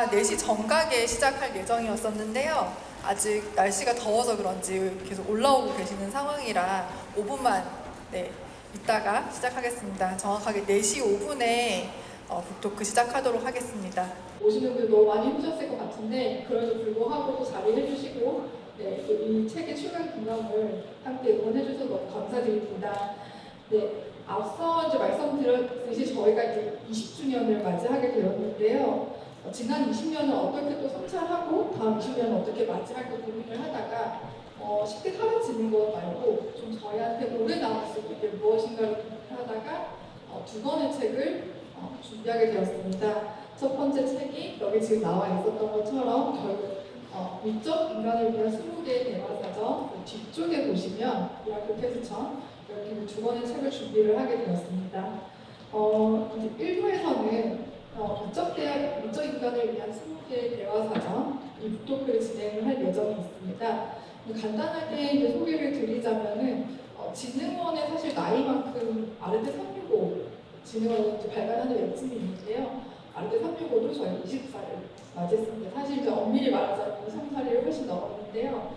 저희가 4시 정각에 시작할 예정이었었는데요. 아직 날씨가 더워서 그런지 계속 올라오고 계시는 상황이라 5분만 이따가 시작하겠습니다. 정확하게 4시 5분에 북토크 시작하도록 하겠습니다. 오시는 분들 너무 많이 힘드셨을 것 같은데 그럼에도 불구하고 또 자리해 주시고 또 이 책의 출간 기념을 함께 응원해 주셔서 너무 감사드립니다. 앞서 이제 말씀드렸듯이 저희가 이제 20주년을 맞이하게 되었는데요. 지난 20년을 어떻게 또 성찰하고 다음 20년을 어떻게 맞이할까 고민을 하다가 쉽게 사라지는 것 말고 좀 저희한테 오래 남을 수 있게 무엇인가를 하다가 두 권의 책을 준비하게 되었습니다. 첫 번째 책이 여기 지금 나와 있었던 것처럼 결국 위적 인간을 위한 20개의 대화사전, 뒤쪽에 보시면 이학교 패스천 이렇게 두 권의 책을 준비를 하게 되었습니다. 이제 1부에서는 위적 인간을 위한 20개의 대화사전 이 북토크를 진행을 할 예정이 있습니다. 간단하게 이제 소개를 드리자면은 진흥원의 사실 나이만큼 아르데 365 진흥원이 이제 발간하는 웹진이 있는데요. 아르데 365도 저희 20살을 맞이했습니다. 사실 이제 엄밀히 말하자면 3살이 훨씬 넘었는데요.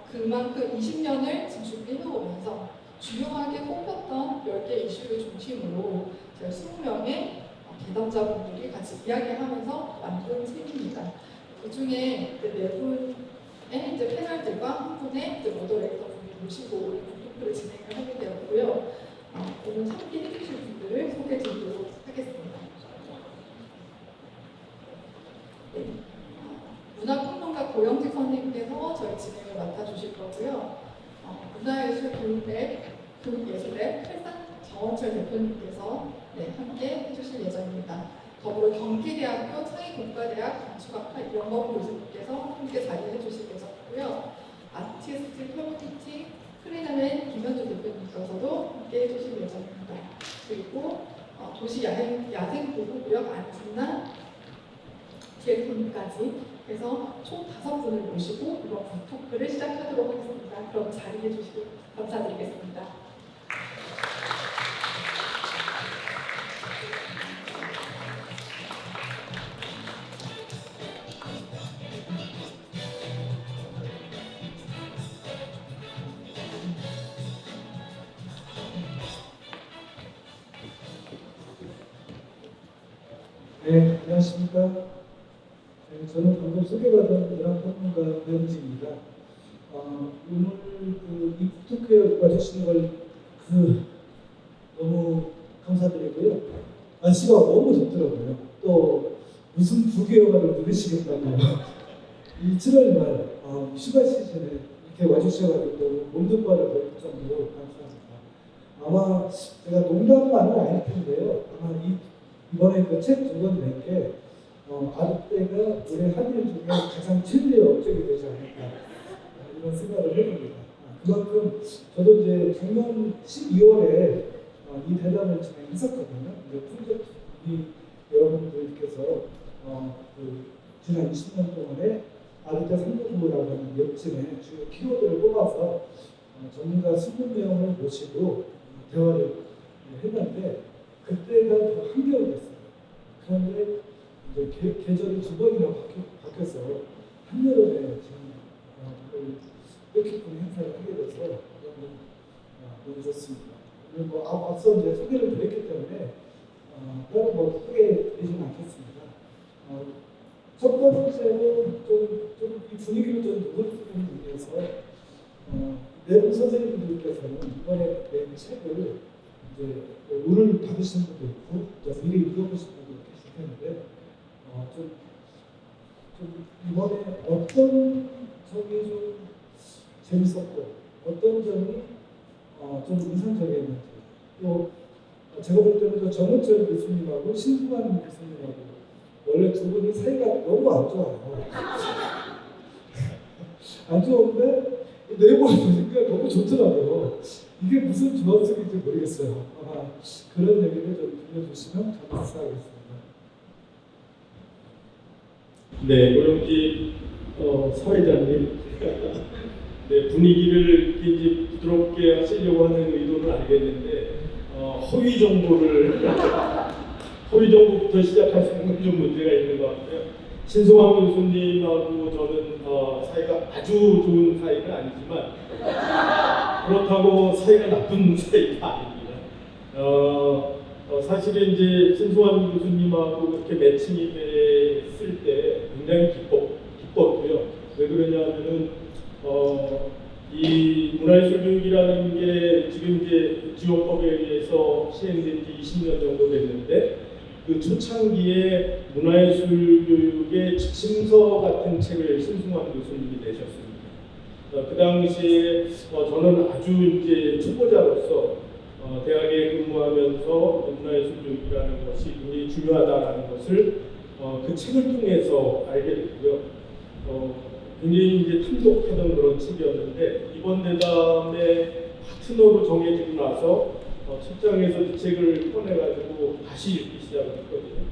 그만큼 20년을 지금 준비해오면서 주요하게 꼽혔던 10개 이슈를 중심으로 저희 20명의 대담자분들이 같이 이야기하면서 만든 책입니다. 그 중에 네 분의 이제 패널들과 한 분의 이제 모더레이터분을 모시고 우리 북토크를 진행을 하게 되었고요. 오늘 함께 해주실 분들을 소개해드리도록 하겠습니다. 문화평론가 고영직 선생님께서 저희 진행을 맡아주실 거고요. 문화예술 교육예술대 필산 정원철 대표님께서 함께 해주실 예정입니다. 더불어 경기대학교 창의공과대학 건축학과 이영범 교수님께서 함께 자리해 주실 예정이고요. 아티스트 커뮤니티 크리나맨 김현주 대표님께서도 함께 해주실 예정입니다. 그리고 도시 야생보호구역 안진나 디렉터님까지 해서 총 5분을 모시고 이번 북토크를 시작하도록 하겠습니다. 그럼 자리해 주시고 감사드리겠습니다. 네, 안녕하십니까. 저는 방금 소개받은 문화평론가 배영진입니다. 오늘 이 북토크에 와주시는 걸 너무 감사드리고요. 날씨가 너무 덥더라고요. 또 무슨 부귀영화를 누리시겠다고 이 7월 말 휴가 시즌에 이렇게 와주셔가지고 몸둘바를 볼 정도로 감사합니다. 아마 제가 농담만은 아닐 텐데요. 아마 이번에 그 책 두 권 낼게 아르테가 올해 한 일 중에 가장 최대의 업적이 되지 않을까 이런 생각을 해봅니다. 그만큼 저도 이제 작년 12월에 이 대담을 진행했었거든요. 이제 프로젝트 여러분들께서 지난 20년 동안에 아르테 365라고 하는 웹진의 주요 키워드를 뽑아서 전문가 20명을 모시고 대화를 했는데 그때가 더 한겨울이었어요. 그런데 이제 계절이 두 번이나 바뀌어서 한여름에 지금 뜻깊은 행사를 하게 돼서 너무 좋습니다. 그리고 앞서 이제 소개를 드렸기 때문에 따로 크게 드리지는 않겠습니다. 첫 번째로 이 분위기를 좀 누르기 위해서 네 분 선생님들께서는 이번에 낸 책을 이제 오늘 받으신 분도 있고 미리 읽어보신 분도 계실 텐데 좀 이번에 어떤 점이 좀 재밌었고 어떤 점이 좀 인상적이었는지 또 제가 볼 때는 또 정은철 교수님하고 신부환 교수님하고 원래 두 분이 사이가 너무 안 좋아요. 안 좋은데 내용을 보니까 너무 좋더라고요. 이게 무슨 조합성인지 모르겠어요. 아마 그런 얘기를 좀 들려주시면 감사하겠습니다. 네, 고영지 사회자님, 네, 분위기를 이제 부드럽게 하시려고 하는 의도는 알겠는데 허위 정보부터 시작하시는 건 좀 문제가 있는 것 같아요. 신성환 교수님하고 저는 사이가 아주 좋은 사이는 아니지만 그렇다고 사이가 나쁜 사이가 아닙니다. 사실은 이제 신성환 교수님하고 그렇게 매칭이 됐을 때 굉장히 기뻤고요. 왜 그러냐면은 이 문화예술 교육이라는 게 지금 이제 지원법에 의해서 시행된 지 20년 정도 됐는데 그 초창기에 문화예술 교육의 지침서 같은 책을 신승환 교수님이 내셨습니다. 그 당시에 저는 아주 이제 초보자로서 대학에 근무하면서 문화예술 교육이라는 것이 굉장히 중요하다는 것을 그 책을 통해서 알게 됐고요. 굉장히 이제 탐독하던 그런 책이었는데 이번 대담에 파트너로 정해지고 나서 책장에서 이 책을 꺼내가지고 다시 읽기 시작했거든요.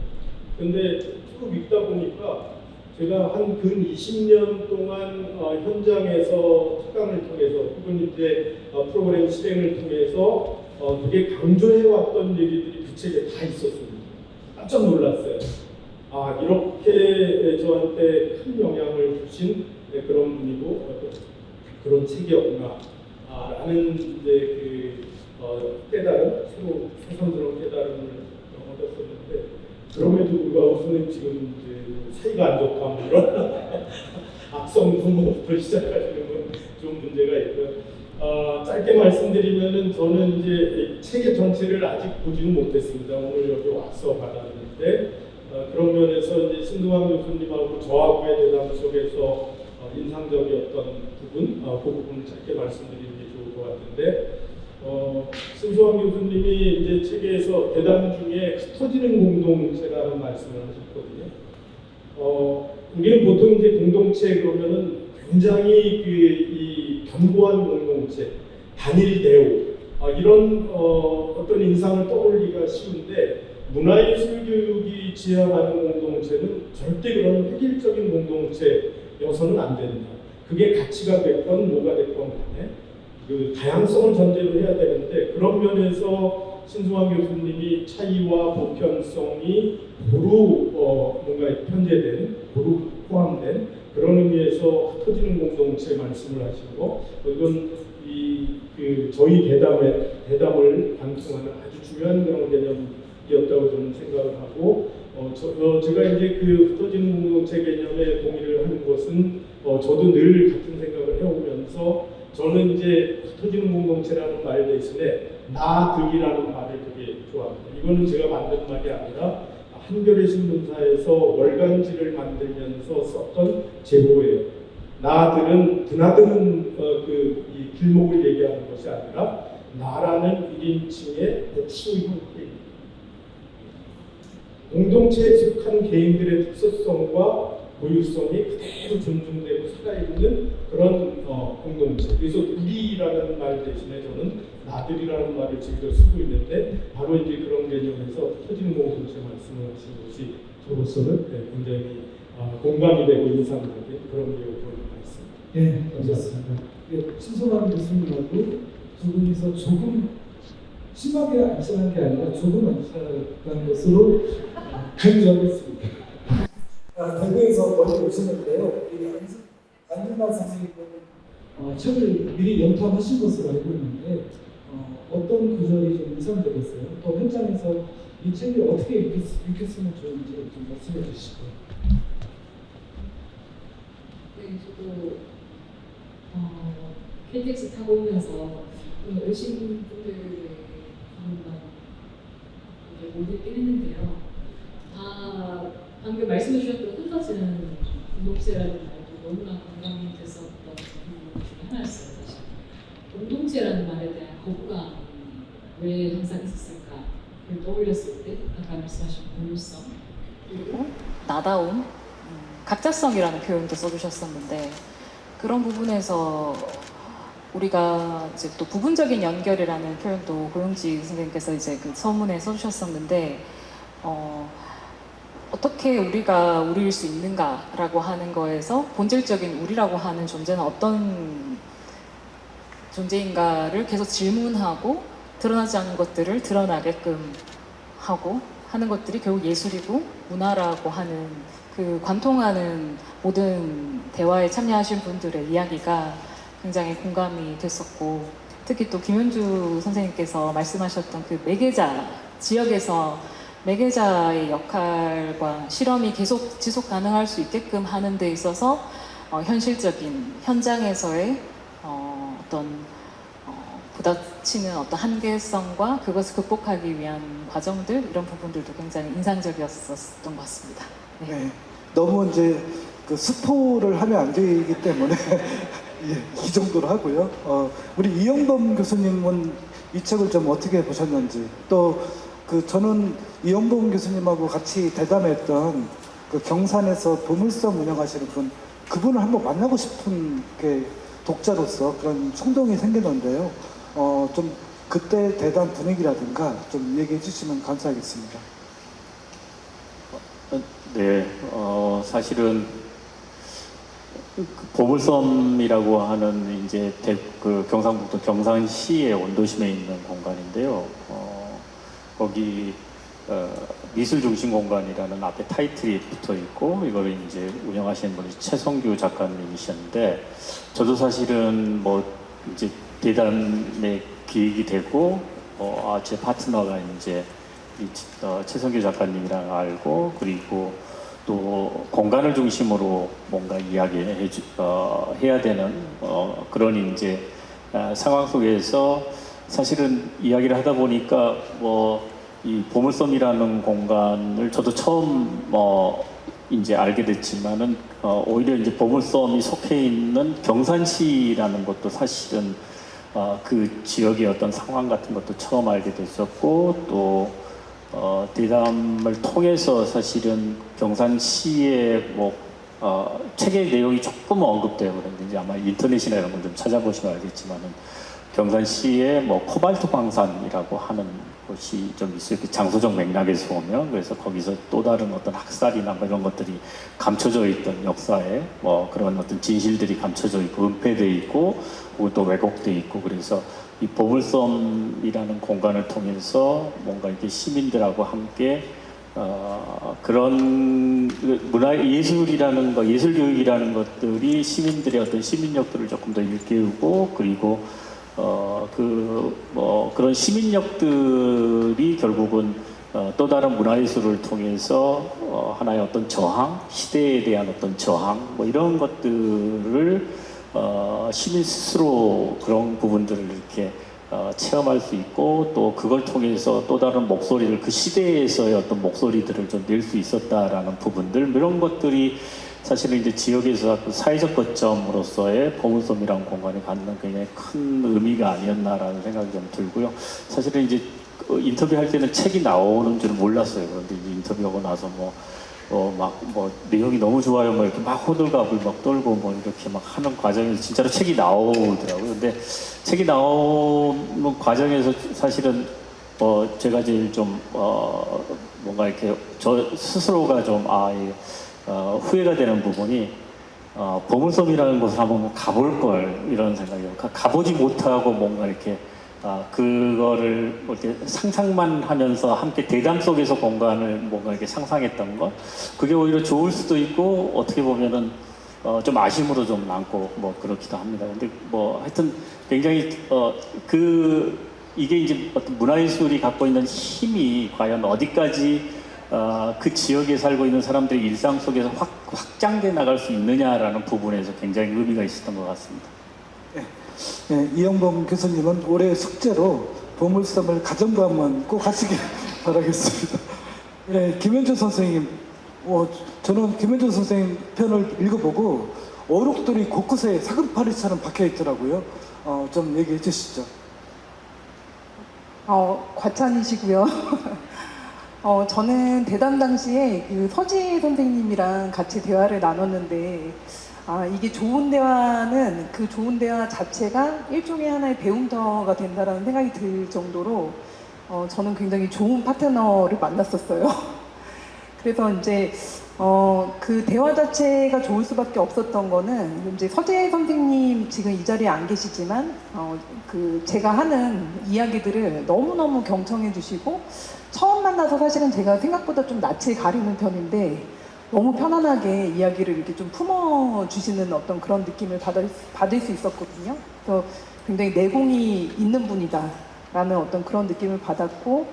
근데 쭉 읽다 보니까 제가 한 근 20년 동안 현장에서 특강을 통해서 혹은 이제 프로그램 실행을 통해서 되게 강조해왔던 얘기들이 그 책에 다 있었습니다. 깜짝 놀랐어요. 아, 이렇게 저한테 큰 영향을 주신 그런 분이고 그런 책이었구나 라는 이제 깨달음, 새삼스러운 깨달음을 얻었었는데 그럼에도 불구하고 저는 지금 이제 사이가 안 좋다 뭐 이런 악성 부모부터 시작하시는 건 좀 문제가 있고요. 짧게 말씀드리면은 저는 이제 책의 전체를 아직 보지는 못했습니다. 오늘 여기 와서 받았는데 그런 면에서 이제 신동환 교수님하고 저하고의 대담 속에서 인상적이었던 부분, 그 부분을 짧게 말씀드리는 게 좋을 것 같은데 신동환 교수님이 이제 책에서 대담 중에 흩어지는 공동체라는 말씀을 하셨거든요. 우리는 보통 이제 공동체 그러면은 굉장히 이 견고한 공동체, 단일 대우 이런 어떤 인상을 떠올리기가 쉬운데 문화예술 교육이 지향하는 공동체는 절대 그런 획일적인 공동체여서는 안 된다. 그게 가치가 됐건 뭐가 됐건 간에 그 다양성을 전제로 해야 되는데 그런 면에서 신승환 교수님이 차이와 보편성이 고루 뭔가 편제된 고루 포함된 그런 의미에서 흩어지는 공동체 말씀을 하시고 이건 저희 대담을 방송하는 아주 중요한 그런 개념이었다고 저는 생각을 하고 제가 이제 그 흩어지는 공동체 개념에 동의를 하는 것은 저도 늘 같은 생각을 해오면서 저는 이제 흩어지는 공동체라는 말 대신에 나들이라는 말을 되게 좋아합니다. 이거는 제가 만든 말이 아니라 한겨레 신문사에서 월간지를 만들면서 썼던 제보예요. 나들은 드나드는 이 길목을 얘기하는 것이 아니라 나라는 1인칭의 복수 형태입니다. 공동체에 속한 개인들의 특수성과 고유성이 그대로 존중되고 살아있는 그런 공동체. 그래서 우리라는 말 대신에 저는 나들이라는 말을 지금 쓰고 있는데 바로 이제 그런 개념에서 터지는 공동체 말씀을 하신 것이 저로서는 굉장히 공감이 되고 인상적인 그런 내용을 말씀입니다. 네, 감사합니다. 신성환 교수님하고 두 분이서 조금 심하게 안 친한 게 아니라 조금 안 친하다는 것으로 강조하겠습니다. 대구에서 멀리 오셨는데요. 안윤만 선생님은 책을 미리 연탐하신 것으로 알고 있는데 어떤 구절이 좀 인상적이었어요? 또 현장에서 이 책을 어떻게 읽혔으면 좋은지 좀 말씀해 주시고. 네, 저도 KTX 타고 오면서 열심히 분들의 방문만 못 읽긴 했는데요. 방금 말씀해 주셨던 흩어지는 공동체라는 말도 너무나 공감이 됐었던 부분 중에 하나였어요. 사실 공동체라는 말에 대한 거부감이 왜 항상 있었을까를 떠올렸을 때 아까 말씀하신 고유성 그리고 나다움, 각자성이라는 표현도 써주셨었는데 그런 부분에서 우리가 이제 또 부분적인 연결이라는 표현도 고용지 선생님께서 이제 그 서문에 써주셨었는데 어떻게 우리가 우리일 수 있는가라고 하는 거에서 본질적인 우리라고 하는 존재는 어떤 존재인가를 계속 질문하고 드러나지 않는 것들을 드러나게끔 하고 하는 것들이 결국 예술이고 문화라고 하는 그 관통하는 모든 대화에 참여하신 분들의 이야기가 굉장히 공감이 됐었고, 특히 또 김현주 선생님께서 말씀하셨던 그 매개자, 지역에서 매개자의 역할과 실험이 계속 지속 가능할 수 있게끔 하는 데 있어서 현실적인 현장에서의 어떤 부닥치는 어떤 한계성과 그것을 극복하기 위한 과정들, 이런 부분들도 굉장히 인상적이었었던 것 같습니다. 네. 네, 너무 이제 그 스포를 하면 안 되기 때문에 예, 이 정도로 하고요. 우리 이영범 교수님은 이 책을 좀 어떻게 보셨는지, 또 그 저는 이영범 교수님하고 같이 대담했던 그 경산에서 보물섬 운영하시는 분, 그분을 한번 만나고 싶은 게 독자로서 그런 충동이 생기는데요. 좀 그때 대담 분위기라든가 좀 얘기해 주시면 감사하겠습니다. 네, 사실은 그 보물섬이라고 하는 이제 그 경상북도 경산시의 원도심에 있는 공간인데요. 거기 미술중심공간이라는 앞에 타이틀이 붙어 있고, 이거를 이제 운영하시는 분이 최성규 작가님이셨는데, 저도 사실은 뭐 이제 대단의 기획이 되고, 제 파트너가 이제 최성규 작가님이랑 알고, 그리고 또 공간을 중심으로 뭔가 해야 되는 그런 이제 상황 속에서 사실은 이야기를 하다 보니까 이 보물섬이라는 공간을 저도 처음 이제 알게 됐지만은 오히려 이제 보물섬이 속해 있는 경산시라는 것도 사실은 그 지역의 어떤 상황 같은 것도 처음 알게 됐었고, 또 대담을 통해서 사실은 경산시의 책의 내용이 조금 언급되어 그랬는지, 아마 인터넷이나 이런 걸 좀 찾아보시면 알겠지만은 경산시에 코발트 광산이라고 하는 곳이 좀 있어요. 그 장소적 맥락에서 보면. 그래서 거기서 또 다른 어떤 학살이나 이런 것들이 감춰져 있던 역사에 그런 어떤 진실들이 감춰져 있고 은폐되어 있고, 그리고 또 왜곡되어 있고, 그래서 이 보물섬이라는 공간을 통해서 뭔가 이렇게 시민들하고 함께 그런 문화 예술이라는 것, 예술 교육이라는 것들이 시민들의 어떤 시민력들을 조금 더 일깨우고, 그리고 그런 시민력들이 결국은 또 다른 문화예술을 통해서 하나의 어떤 저항, 시대에 대한 어떤 저항, 이런 것들을 시민 스스로 그런 부분들을 이렇게 체험할 수 있고, 또 그걸 통해서 또 다른 목소리를, 그 시대에서의 어떤 목소리들을 좀 낼 수 있었다라는 부분들, 이런 것들이 사실은 이제 지역에서 사회적 거점으로서의 보물섬이라는 공간이 갖는 굉장히 큰 의미가 아니었나라는 생각이 좀 들고요. 사실은 이제 인터뷰할 때는 책이 나오는 줄은 몰랐어요. 그런데 이제 인터뷰하고 나서 내용이 너무 좋아요. 이렇게 막 호들갑을 떨고 이렇게 하는 과정에서 진짜로 책이 나오더라고요. 근데 책이 나오는 과정에서 사실은 제가 제일 좀 뭔가 이렇게 저 스스로가 좀 후회가 되는 부분이 보물섬이라는 곳을 한번 가볼 걸, 이런 생각이에요. 가보지 못하고 뭔가 이렇게 그거를 이렇게 상상만 하면서 함께 대담 속에서 공간을 뭔가 이렇게 상상했던 것, 그게 오히려 좋을 수도 있고 어떻게 보면은 좀 아쉬움으로 좀 남고 그렇기도 합니다. 근데 하여튼 굉장히 이게 이제 어떤 문화예술이 갖고 있는 힘이 과연 어디까지 그 지역에 살고 있는 사람들의 일상 속에서 확장돼 나갈 수 있느냐라는 부분에서 굉장히 의미가 있었던 것 같습니다. 네, 이영범 교수님은 올해 숙제로 보물섬을 가정부 한번 꼭 하시길 바라겠습니다. 네, 김현주 선생님, 저는 김현주 선생님 편을 읽어보고 어록들이 곳곳에 사금파리처럼 박혀 있더라고요. 좀 얘기해 주시죠. 과찬이시고요. 저는 대담 당시에 그 서지 선생님이랑 같이 대화를 나눴는데, 이게 좋은 대화는 그 좋은 대화 자체가 일종의 하나의 배움터가 된다라는 생각이 들 정도로 저는 굉장히 좋은 파트너를 만났었어요. 그래서 이제 그 대화 자체가 좋을 수밖에 없었던 거는, 이제 서재 선생님 지금 이 자리에 안 계시지만 그 제가 하는 이야기들을 너무너무 경청해 주시고, 처음 만나서 사실은 제가 생각보다 좀 낯을 가리는 편인데 너무 편안하게 이야기를 이렇게 좀 품어주시는 어떤 그런 느낌을 받을 수 있었거든요. 그래서 굉장히 내공이 있는 분이다라는 어떤 그런 느낌을 받았고,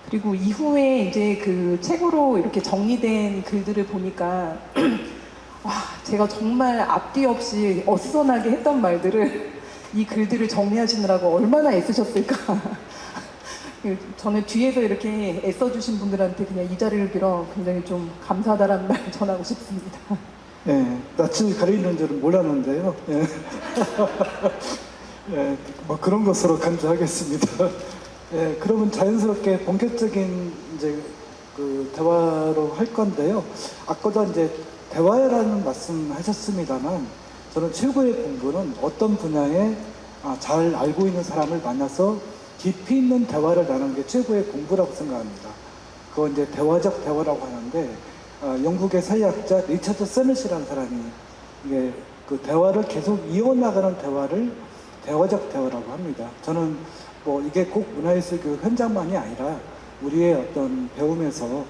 그리고 이후에 이제 그 책으로 이렇게 정리된 글들을 보니까 와, 제가 정말 앞뒤 없이 어수선하게 했던 말들을 이 글들을 정리하시느라고 얼마나 애쓰셨을까. 저는 뒤에서 이렇게 애써주신 분들한테 그냥 이 자리를 빌어 굉장히 좀 감사하다라는 말 전하고 싶습니다. 예, 낯을 가리는 줄은 몰랐는데요. 예. 예, 뭐 그런 것으로 간주하겠습니다. 예, 그러면 자연스럽게 본격적인 이제 그 대화로 할 건데요. 아까도 이제 대화라는 말씀하셨습니다만, 저는 최고의 공부는 어떤 분야에 잘 알고 있는 사람을 만나서 깊이 있는 대화를 나누는 게 최고의 공부라고 생각합니다. 그건 이제 대화적 대화라고 하는데, 영국의 사회학자 리처드 세밋이라는 사람이 이게 그 대화를 계속 이어나가는 대화를 대화적 대화라고 합니다. 저는 뭐 이게 꼭 문화예술 교육 현장만이 아니라 우리의 어떤 배움에서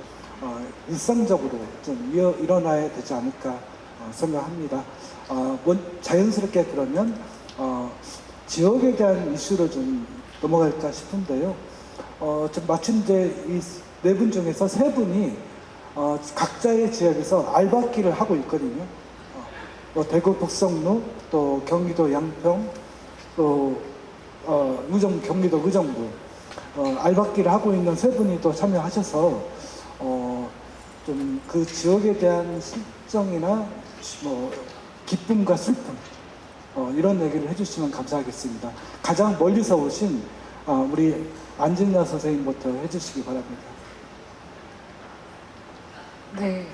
일상적으로 좀 일어나야 되지 않을까 생각합니다. 자연스럽게 그러면 지역에 대한 이슈로 좀 넘어갈까 싶은데요. 마침 이제 이 네 분 중에서 세 분이 각자의 지역에서 알바끼를 하고 있거든요. 대구 북성로, 또 경기도 양평, 또 경기도 의정부 알바끼를 하고 있는 세 분이 또 참여하셔서 좀 그 지역에 대한 실정이나 뭐 기쁨과 슬픔 이런 얘기를 해주시면 감사하겠습니다. 가장 멀리서 오신 우리 안진나 선생님부터 해주시기 바랍니다. 네.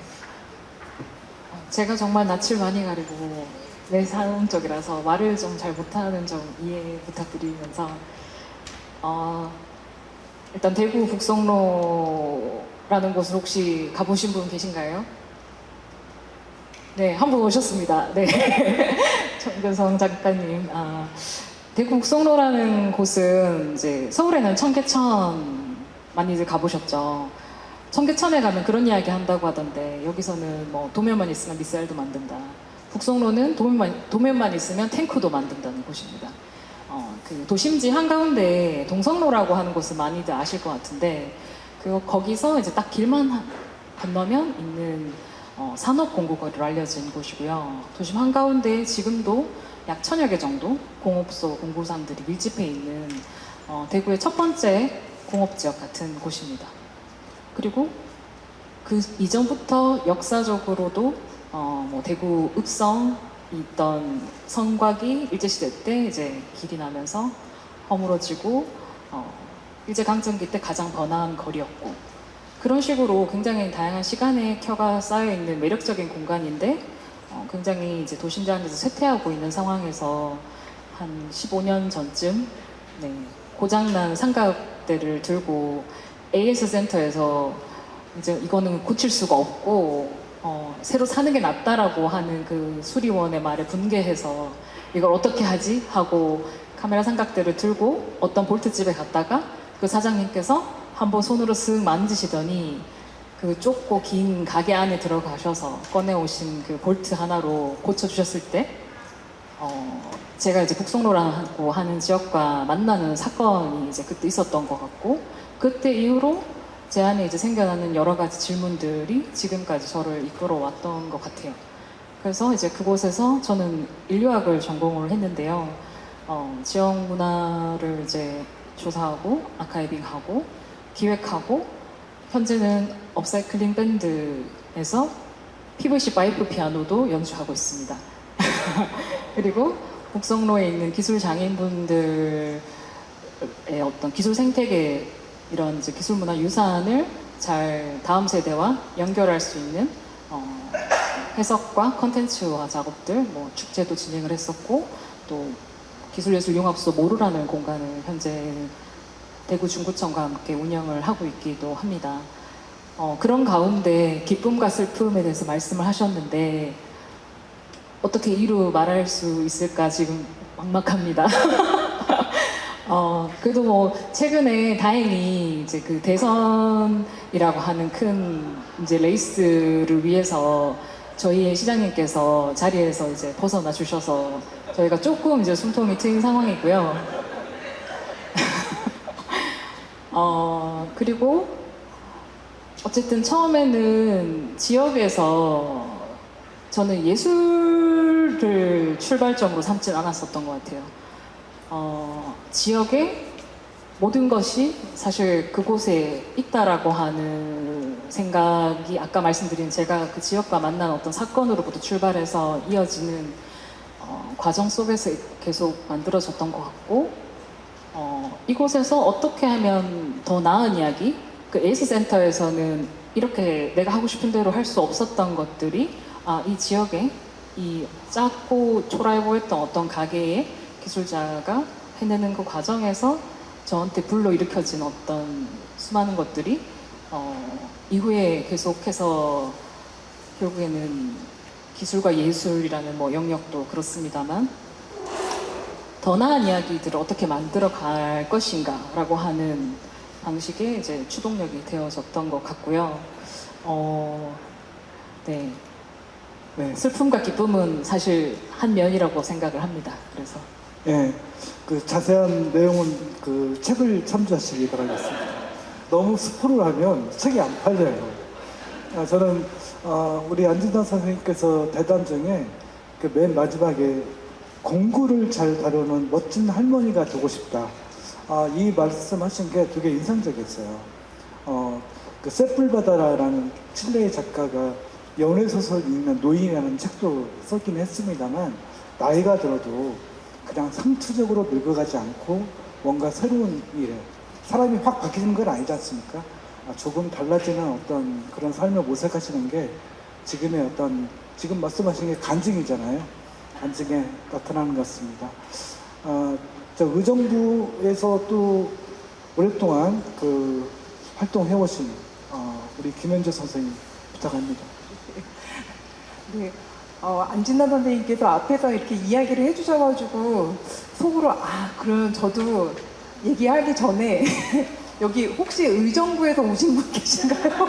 제가 정말 낯을 많이 가리고 내사용적이라서 말을 좀 잘 못하는 점 이해 부탁드리면서 일단 대구 북성로라는 곳을 혹시 가보신 분 계신가요? 네, 한 분 오셨습니다. 네. 정근성 작가님. 대구 북성로라는 곳은 이제 서울에는 청계천 많이들 가보셨죠. 청계천에 가면 그런 이야기 한다고 하던데, 여기서는 뭐 도면만 있으면 미사일도 만든다. 북성로는 도면만 있으면 탱크도 만든다는 곳입니다. 그 도심지 한가운데 동성로라고 하는 곳을 많이들 아실 것 같은데, 거기서 이제 딱 길만 건너면 있는 산업공고거리로 알려진 곳이고요. 도심 한가운데 지금도 약 1000여 개 정도 공업소, 공구상들이 밀집해 있는 대구의 첫 번째 공업지역 같은 곳입니다. 그리고 그 이전부터 역사적으로도 뭐 대구 읍성이 있던 성곽이 일제시대 때 이제 길이 나면서 허물어지고 일제강점기 때 가장 번화한 거리였고, 그런 식으로 굉장히 다양한 시간의 켜가 쌓여있는 매력적인 공간인데, 굉장히 이제 도심지 안에서 쇠퇴하고 있는 상황에서 한 15년 전쯤 고장난 삼각대를 들고 AS 센터에서 이제 이거는 고칠 수가 없고 새로 사는 게 낫다라고 하는 그 수리원의 말에 분개해서 이걸 어떻게 하지? 하고 카메라 삼각대를 들고 어떤 볼트집에 갔다가 그 사장님께서 한번 손으로 슥 만지시더니 그 좁고 긴 가게 안에 들어가셔서 꺼내오신 그 볼트 하나로 고쳐주셨을 때 제가 이제 북성로라고 하는 지역과 만나는 사건이 이제 그때 있었던 것 같고, 그때 이후로 제 안에 이제 생겨나는 여러 가지 질문들이 지금까지 저를 이끌어왔던 것 같아요. 그래서 이제 그곳에서 저는 인류학을 전공을 했는데요. 지역 문화를 이제 조사하고 아카이빙하고 기획하고, 현재는 업사이클링 밴드에서 PVC 파이프 피아노도 연주하고 있습니다. 그리고 북성로에 있는 기술 장애인분들의 어떤 기술 생태계, 이런 이제 기술 문화 유산을 잘 다음 세대와 연결할 수 있는 해석과 컨텐츠화 작업들, 뭐 축제도 진행을 했었고, 또 기술예술융합소 모루라는 공간을 현재 대구 중구청과 함께 운영을 하고 있기도 합니다. 그런 가운데 기쁨과 슬픔에 대해서 말씀을 하셨는데 어떻게 이루 말할 수 있을까 지금 막막합니다. 그래도 뭐 최근에 다행히 이제 그 대선이라고 하는 큰 이제 레이스를 위해서 저희의 시장님께서 자리에서 이제 벗어나 주셔서 저희가 조금 이제 숨통이 트인 상황이고요. 그리고 어쨌든 처음에는 지역에서 저는 예술을 출발점으로 삼진 않았었던 것 같아요. 지역의 모든 것이 사실 그곳에 있다라고 하는 생각이 아까 말씀드린 제가 그 지역과 만난 어떤 사건으로부터 출발해서 이어지는 과정 속에서 계속 만들어졌던 것 같고 이곳에서 어떻게 하면 더 나은 이야기 그 에이스 센터에서는 이렇게 내가 하고 싶은 대로 할 수 없었던 것들이 이 지역에 이 작고 초라해 보였던 어떤 가게의 기술자가 해내는 그 과정에서 저한테 불러일으켜진 어떤 수많은 것들이 이후에 계속해서 결국에는 기술과 예술이라는 뭐 영역도 그렇습니다만 더 나은 이야기들을 어떻게 만들어 갈 것인가 라고 하는 방식의 이제 추동력이 되어졌던 것 같고요. 네. 슬픔과 기쁨은 사실 한 면이라고 생각을 합니다. 그래서 예, 그 자세한 내용은 그 책을 참조하시기 바라겠습니다. 너무 스포를 하면 책이 안 팔려요. 저는 우리 안진단 선생님께서 대담 중에 그 맨 마지막에 공구를 잘 다루는 멋진 할머니가 되고 싶다. 이 말씀하신 게 되게 인상적이었어요. 그 세뿔바다라는 칠레의 작가가 연애소설 읽는 노인이라는 책도 썼긴 했습니다만 나이가 들어도 그냥 상투적으로 늙어가지 않고 뭔가 새로운 일에 사람이 확 바뀌는 건 아니지 않습니까? 조금 달라지는 어떤 그런 삶을 모색하시는 게 지금의 어떤 지금 말씀하신 게 간증이잖아요. 간증에 나타나는 것 같습니다. 저 의정부에서 또 오랫동안 그 활동해오신 우리 김현주 선생님 부탁합니다. 네, 안진남 선생님께서 앞에서 이렇게 이야기를 해주셔가지고 속으로 그럼 저도 얘기하기 전에 여기 혹시 의정부에서 오신 분 계신가요?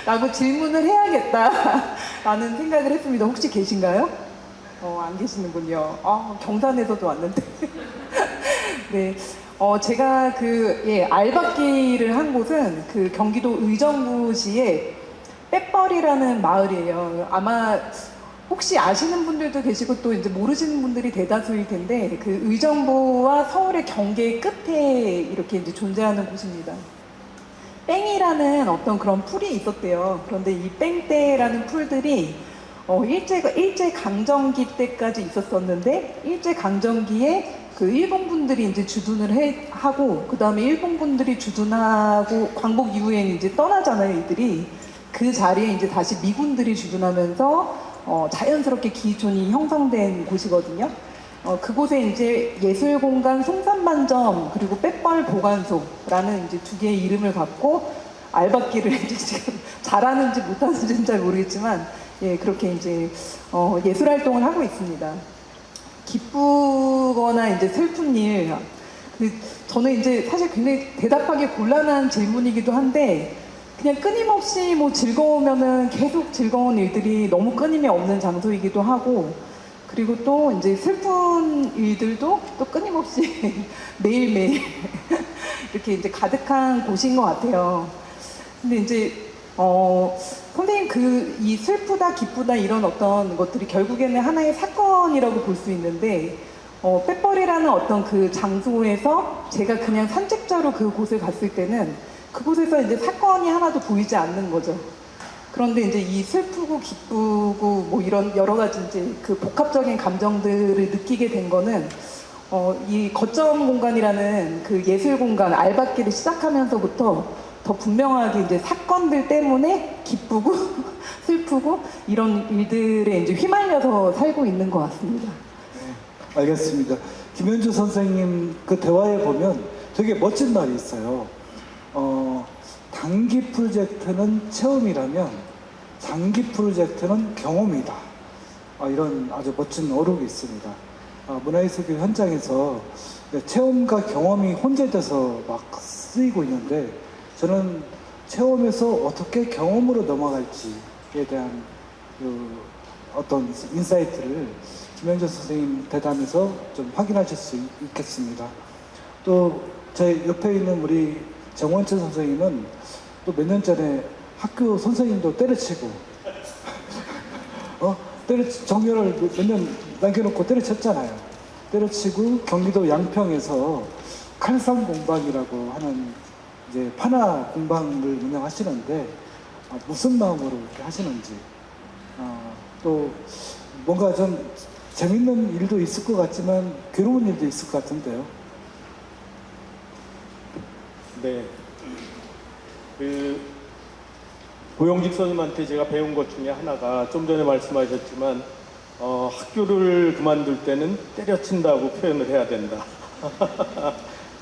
라고 질문을 해야겠다라는 생각을 했습니다. 혹시 계신가요? 안 계시는군요. 경산에서도 왔는데. 네. 제가 알박기를 한 곳은 그 경기도 의정부시에 빼뻘이라는 마을이에요. 아마 혹시 아시는 분들도 계시고 또 이제 모르시는 분들이 대다수일 텐데 그 의정부와 서울의 경계 끝에 이렇게 이제 존재하는 곳입니다. 뺑이라는 어떤 그런 풀이 있었대요. 그런데 이 뺑대라는 풀들이 일제 강점기 때까지 있었었는데 일제 강점기에 그 일본 분들이 이제 주둔을 하고 그 다음에 일본 분들이 주둔하고 광복 이후에는 이제 떠나잖아요, 이들이. 그 자리에 이제 다시 미군들이 주둔하면서 자연스럽게 기촌이 형성된 곳이거든요. 그곳에 이제 예술공간 송산반점 그리고 빼뻘 보관소라는 이제 두 개의 이름을 갖고 알박기를 이제 지금 잘하는지 못하는지는 잘 모르겠지만 그렇게 이제 예술 활동을 하고 있습니다. 기쁘거나 이제 슬픈 일, 저는 이제 사실 굉장히 대답하기 곤란한 질문이기도 한데 그냥 끊임없이 뭐 즐거우면은 계속 즐거운 일들이 너무 끊임이 없는 장소이기도 하고 그리고 또 이제 슬픈 일들도 또 끊임없이 매일매일 이렇게 이제 가득한 곳인 것 같아요. 근데 이제 선생님 이 슬프다 기쁘다 이런 어떤 것들이 결국에는 하나의 사건이라고 볼 수 있는데 빼뻘이라는 어떤 그 장소에서 제가 그냥 산책자로 그곳에 갔을 때는 그곳에서 이제 사건이 하나도 보이지 않는 거죠. 그런데 이제 이 슬프고 기쁘고 뭐 이런 여러 가지 이제 그 복합적인 감정들을 느끼게 된 거는 이 거점 공간이라는 그 예술 공간 알박기를 시작하면서부터 더 분명하게 이제 사건들 때문에 기쁘고 슬프고 이런 일들에 이제 휘말려서 살고 있는 것 같습니다. 네, 알겠습니다. 김현주 선생님 그 대화에 보면 되게 멋진 말이 있어요. 단기 프로젝트는 체험이라면 장기 프로젝트는 경험이다. 이런 아주 멋진 어록이 있습니다. 문화예술교 현장에서 체험과 경험이 혼재돼서 막 쓰이고 있는데 저는 체험에서 어떻게 경험으로 넘어갈지에 대한 그 어떤 인사이트를 김현주 선생님 대담에서 좀 확인하실 수 있겠습니다. 또 제 옆에 있는 우리 정원철 선생님은 또 몇 년 전에 학교 선생님도 때려치고 정년을 몇 년 남겨놓고 때려쳤잖아요. 때려치고 경기도 양평에서 칼상 공방이라고 하는 이제 판화 공방을 운영하시는데 무슨 마음으로 이렇게 하시는지 또 뭔가 좀 재밌는 일도 있을 것 같지만 괴로운 일도 있을 것 같은데요. 네. 고영직 선생님한테 제가 배운 것 중에 하나가 좀 전에 말씀하셨지만 학교를 그만둘 때는 때려친다고 표현을 해야 된다.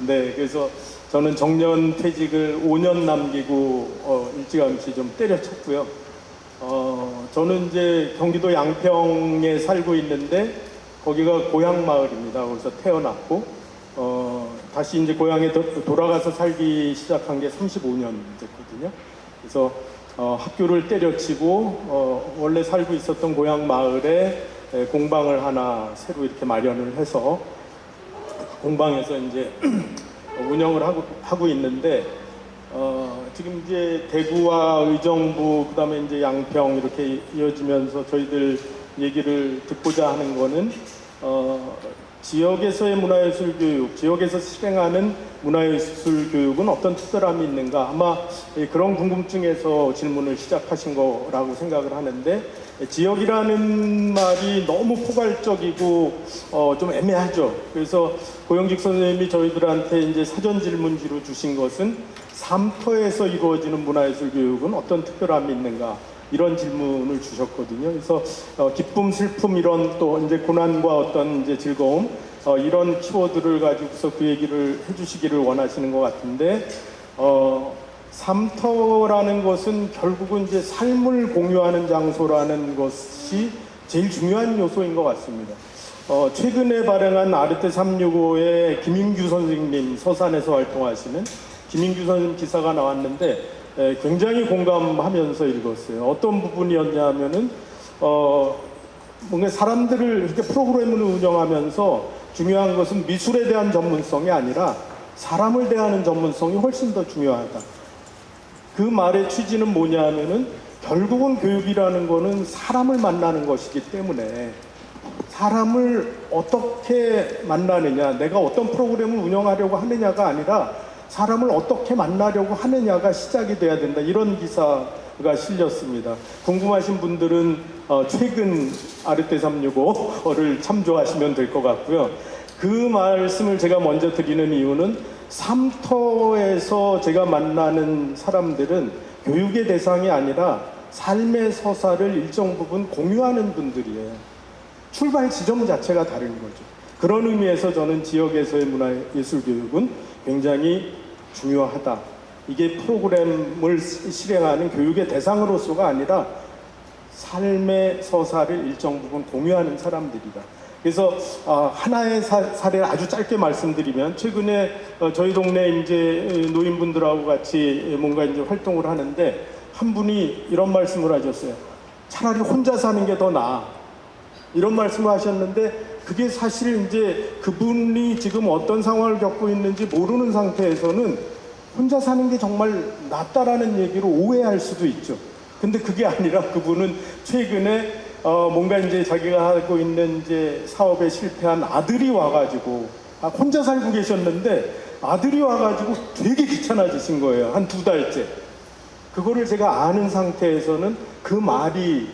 네, 그래서 저는 정년 퇴직을 5년 남기고 일찌감치 좀 때려쳤고요. 저는 이제 경기도 양평에 살고 있는데 거기가 고향 마을입니다. 거기서 태어났고 다시 이제 고향에 돌아가서 살기 시작한 게 35년 됐거든요. 그래서 학교를 때려치고 원래 살고 있었던 고향 마을에 공방을 하나 새로 이렇게 마련을 해서 공방에서 이제 운영을 하고 있는데 지금 이제 대구와 의정부 그다음에 이제 양평 이렇게 이어지면서 저희들 얘기를 듣고자 하는 거는 지역에서의 문화예술 교육, 지역에서 실행하는 문화예술 교육은 어떤 특별함이 있는가 아마 그런 궁금증에서 질문을 시작하신 거라고 생각을 하는데 지역이라는 말이 너무 포괄적이고 좀 애매하죠. 그래서 고영직 선생님이 저희들한테 이제 사전 질문지로 주신 것은 삶터에서 이루어지는 문화예술 교육은 어떤 특별함이 있는가 이런 질문을 주셨거든요. 그래서 기쁨, 슬픔 이런 또 이제 고난과 어떤 이제 즐거움 이런 키워드를 가지고서 그 얘기를 해주시기를 원하시는 것 같은데 삶터라는 것은 결국은 이제 삶을 공유하는 장소라는 것이 제일 중요한 요소인 것 같습니다. 최근에 발행한 아르테 365의 김인규 선생님 서산에서 활동하시는 김인규 선생님 기사가 나왔는데 굉장히 공감하면서 읽었어요. 어떤 부분이었냐면은 뭔가 사람들을 이렇게 프로그램을 운영하면서 중요한 것은 미술에 대한 전문성이 아니라 사람을 대하는 전문성이 훨씬 더 중요하다. 그 말의 취지는 뭐냐면은 결국은 교육이라는 거는 사람을 만나는 것이기 때문에 사람을 어떻게 만나느냐, 내가 어떤 프로그램을 운영하려고 하느냐가 아니라 사람을 어떻게 만나려고 하느냐가 시작이 돼야 된다. 이런 기사가 실렸습니다. 궁금하신 분들은 최근 아르테 365를 참조하시면 될 것 같고요. 그 말씀을 제가 먼저 드리는 이유는 삶터에서 제가 만나는 사람들은 교육의 대상이 아니라 삶의 서사를 일정 부분 공유하는 분들이에요. 출발 지점 자체가 다른 거죠. 그런 의미에서 저는 지역에서의 문화예술교육은 굉장히 중요하다. 이게 프로그램을 실행하는 교육의 대상으로서가 아니라 삶의 서사를 일정 부분 공유하는 사람들이다. 그래서 하나의 사례를 아주 짧게 말씀드리면 최근에 저희 동네 이제 노인분들하고 같이 뭔가 이제 활동을 하는데 한 분이 이런 말씀을 하셨어요. 차라리 혼자 사는 게 더 나아. 이런 말씀을 하셨는데 그게 사실 이제 그분이 지금 어떤 상황을 겪고 있는지 모르는 상태에서는 혼자 사는 게 정말 낫다라는 얘기로 오해할 수도 있죠. 근데 그게 아니라 그분은 최근에 뭔가 이제 자기가 하고 있는 이제 사업에 실패한 아들이 와가지고 혼자 살고 계셨는데 아들이 와가지고 되게 귀찮아지신 거예요. 한 2달째. 그거를 제가 아는 상태에서는 그 말이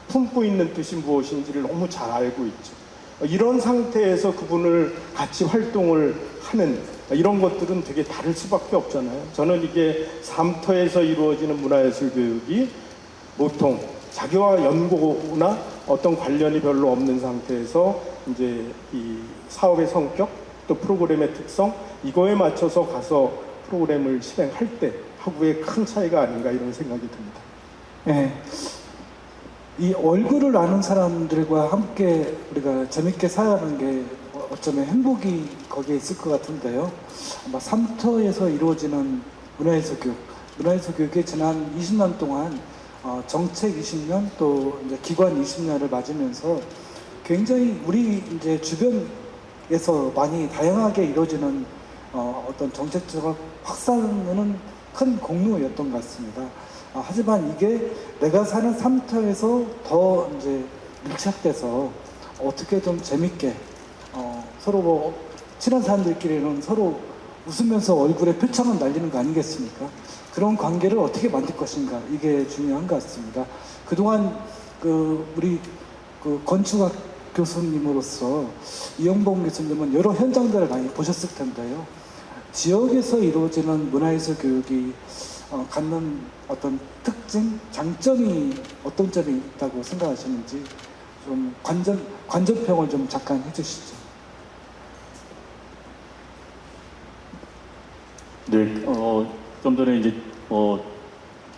품고 있는 뜻이 무엇인지를 너무 잘 알고 있죠. 이런 상태에서 그분을 같이 활동을 하는 이런 것들은 되게 다를 수밖에 없잖아요. 저는 이게 삶터에서 이루어지는 문화예술 교육이 보통 자기와 연고나 어떤 관련이 별로 없는 상태에서 이제 이 사업의 성격 또 프로그램의 특성 이거에 맞춰서 가서 프로그램을 실행할 때 하고의 큰 차이가 아닌가 이런 생각이 듭니다. 네. 이 얼굴을 아는 사람들과 함께 우리가 재밌게 살아가는 게 어쩌면 행복이 거기에 있을 것 같은데요. 아마 삼터에서 이루어지는 문화예술 교육이 지난 20년 동안 정책 20년 또 이제 기관 20년을 맞으면서 굉장히 우리 이제 주변에서 많이 다양하게 이루어지는 어떤 정책적 확산은 큰 공로였던 것 같습니다. 하지만 이게 내가 사는 삼터에서 더 이제 밀착돼서 어떻게 좀 재밌게 서로 뭐 친한 사람들끼리는 서로 웃으면서 얼굴에 표창을 날리는 거 아니겠습니까? 그런 관계를 어떻게 만들 것인가 이게 중요한 것 같습니다. 그동안 우리 건축학 교수님으로서 이영봉 교수님은 여러 현장들을 많이 보셨을 텐데요. 지역에서 이루어지는 문화예술 교육이 갖는 어떤 특징, 장점이 어떤 점이 있다고 생각하시는지 좀 관전평을 좀 잠깐 해주시죠. 네, 좀 전에 이제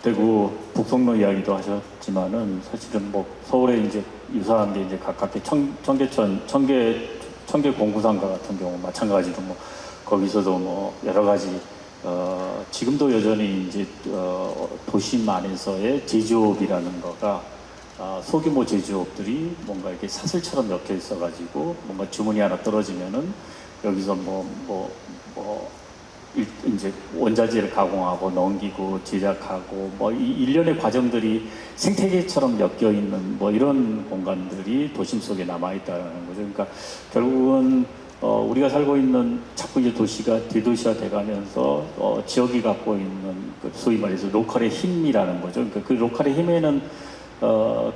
대구 북성로 이야기도 하셨지만은 사실은 뭐 서울에 이제 유사한 게 이제 가깝게 청계 공구상가 같은 경우 마찬가지로 뭐 거기서도 뭐 여러 가지 지금도 여전히 이제 도심 안에서의 제조업이라는 거가 소규모 제조업들이 뭔가 이렇게 사슬처럼 엮여 있어가지고 뭔가 주문이 하나 떨어지면은 여기서 이제 원자재를 가공하고 넘기고 제작하고 뭐 일련의 과정들이 생태계처럼 엮여 있는 뭐 이런 공간들이 도심 속에 남아 있다는 거죠. 그러니까 결국은 우리가 살고 있는 자꾸 이제 도시가 대도시화 돼가면서 지역이 갖고 있는 소위 말해서 로컬의 힘이라는 거죠. 그러니까 그 로컬의 힘에는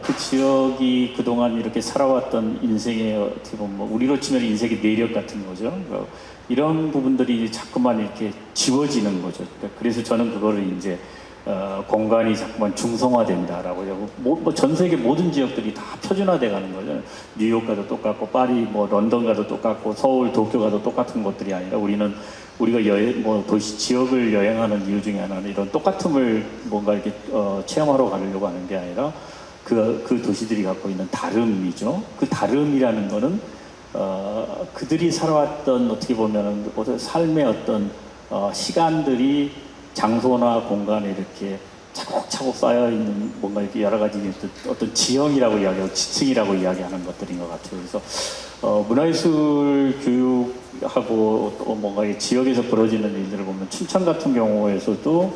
그 지역이 그동안 이렇게 살아왔던 인생의 어떻게 보면 우리로 치면 인생의 내력 같은 거죠. 이런 부분들이 자꾸만 이렇게 지워지는 거죠. 그래서 저는 그거를 이제 공간이 자꾸만 중성화된다라고 뭐 전 세계 모든 지역들이 다 표준화돼 가는 거죠. 뉴욕 가도 똑같고 파리 뭐 런던 가도 똑같고 서울 도쿄 가도 똑같은 것들이 아니라 우리가 도시 지역을 여행하는 이유 중에 하나는 이런 똑같음을 뭔가 이렇게 체험하러 가려고 하는 게 아니라 그 도시들이 갖고 있는 다름이죠. 그 다름이라는 거는 그들이 살아왔던 어떻게 보면은 삶의 어떤 시간들이 장소나 공간에 이렇게 차곡차곡 쌓여 있는 뭔가 이렇게 여러 가지 어떤 지형이라고 이야기하고 지층이라고 이야기하는 것들인 것 같아요. 그래서 문화예술 교육하고 또 뭔가 이 지역에서 벌어지는 일들을 보면 춘천 같은 경우에서도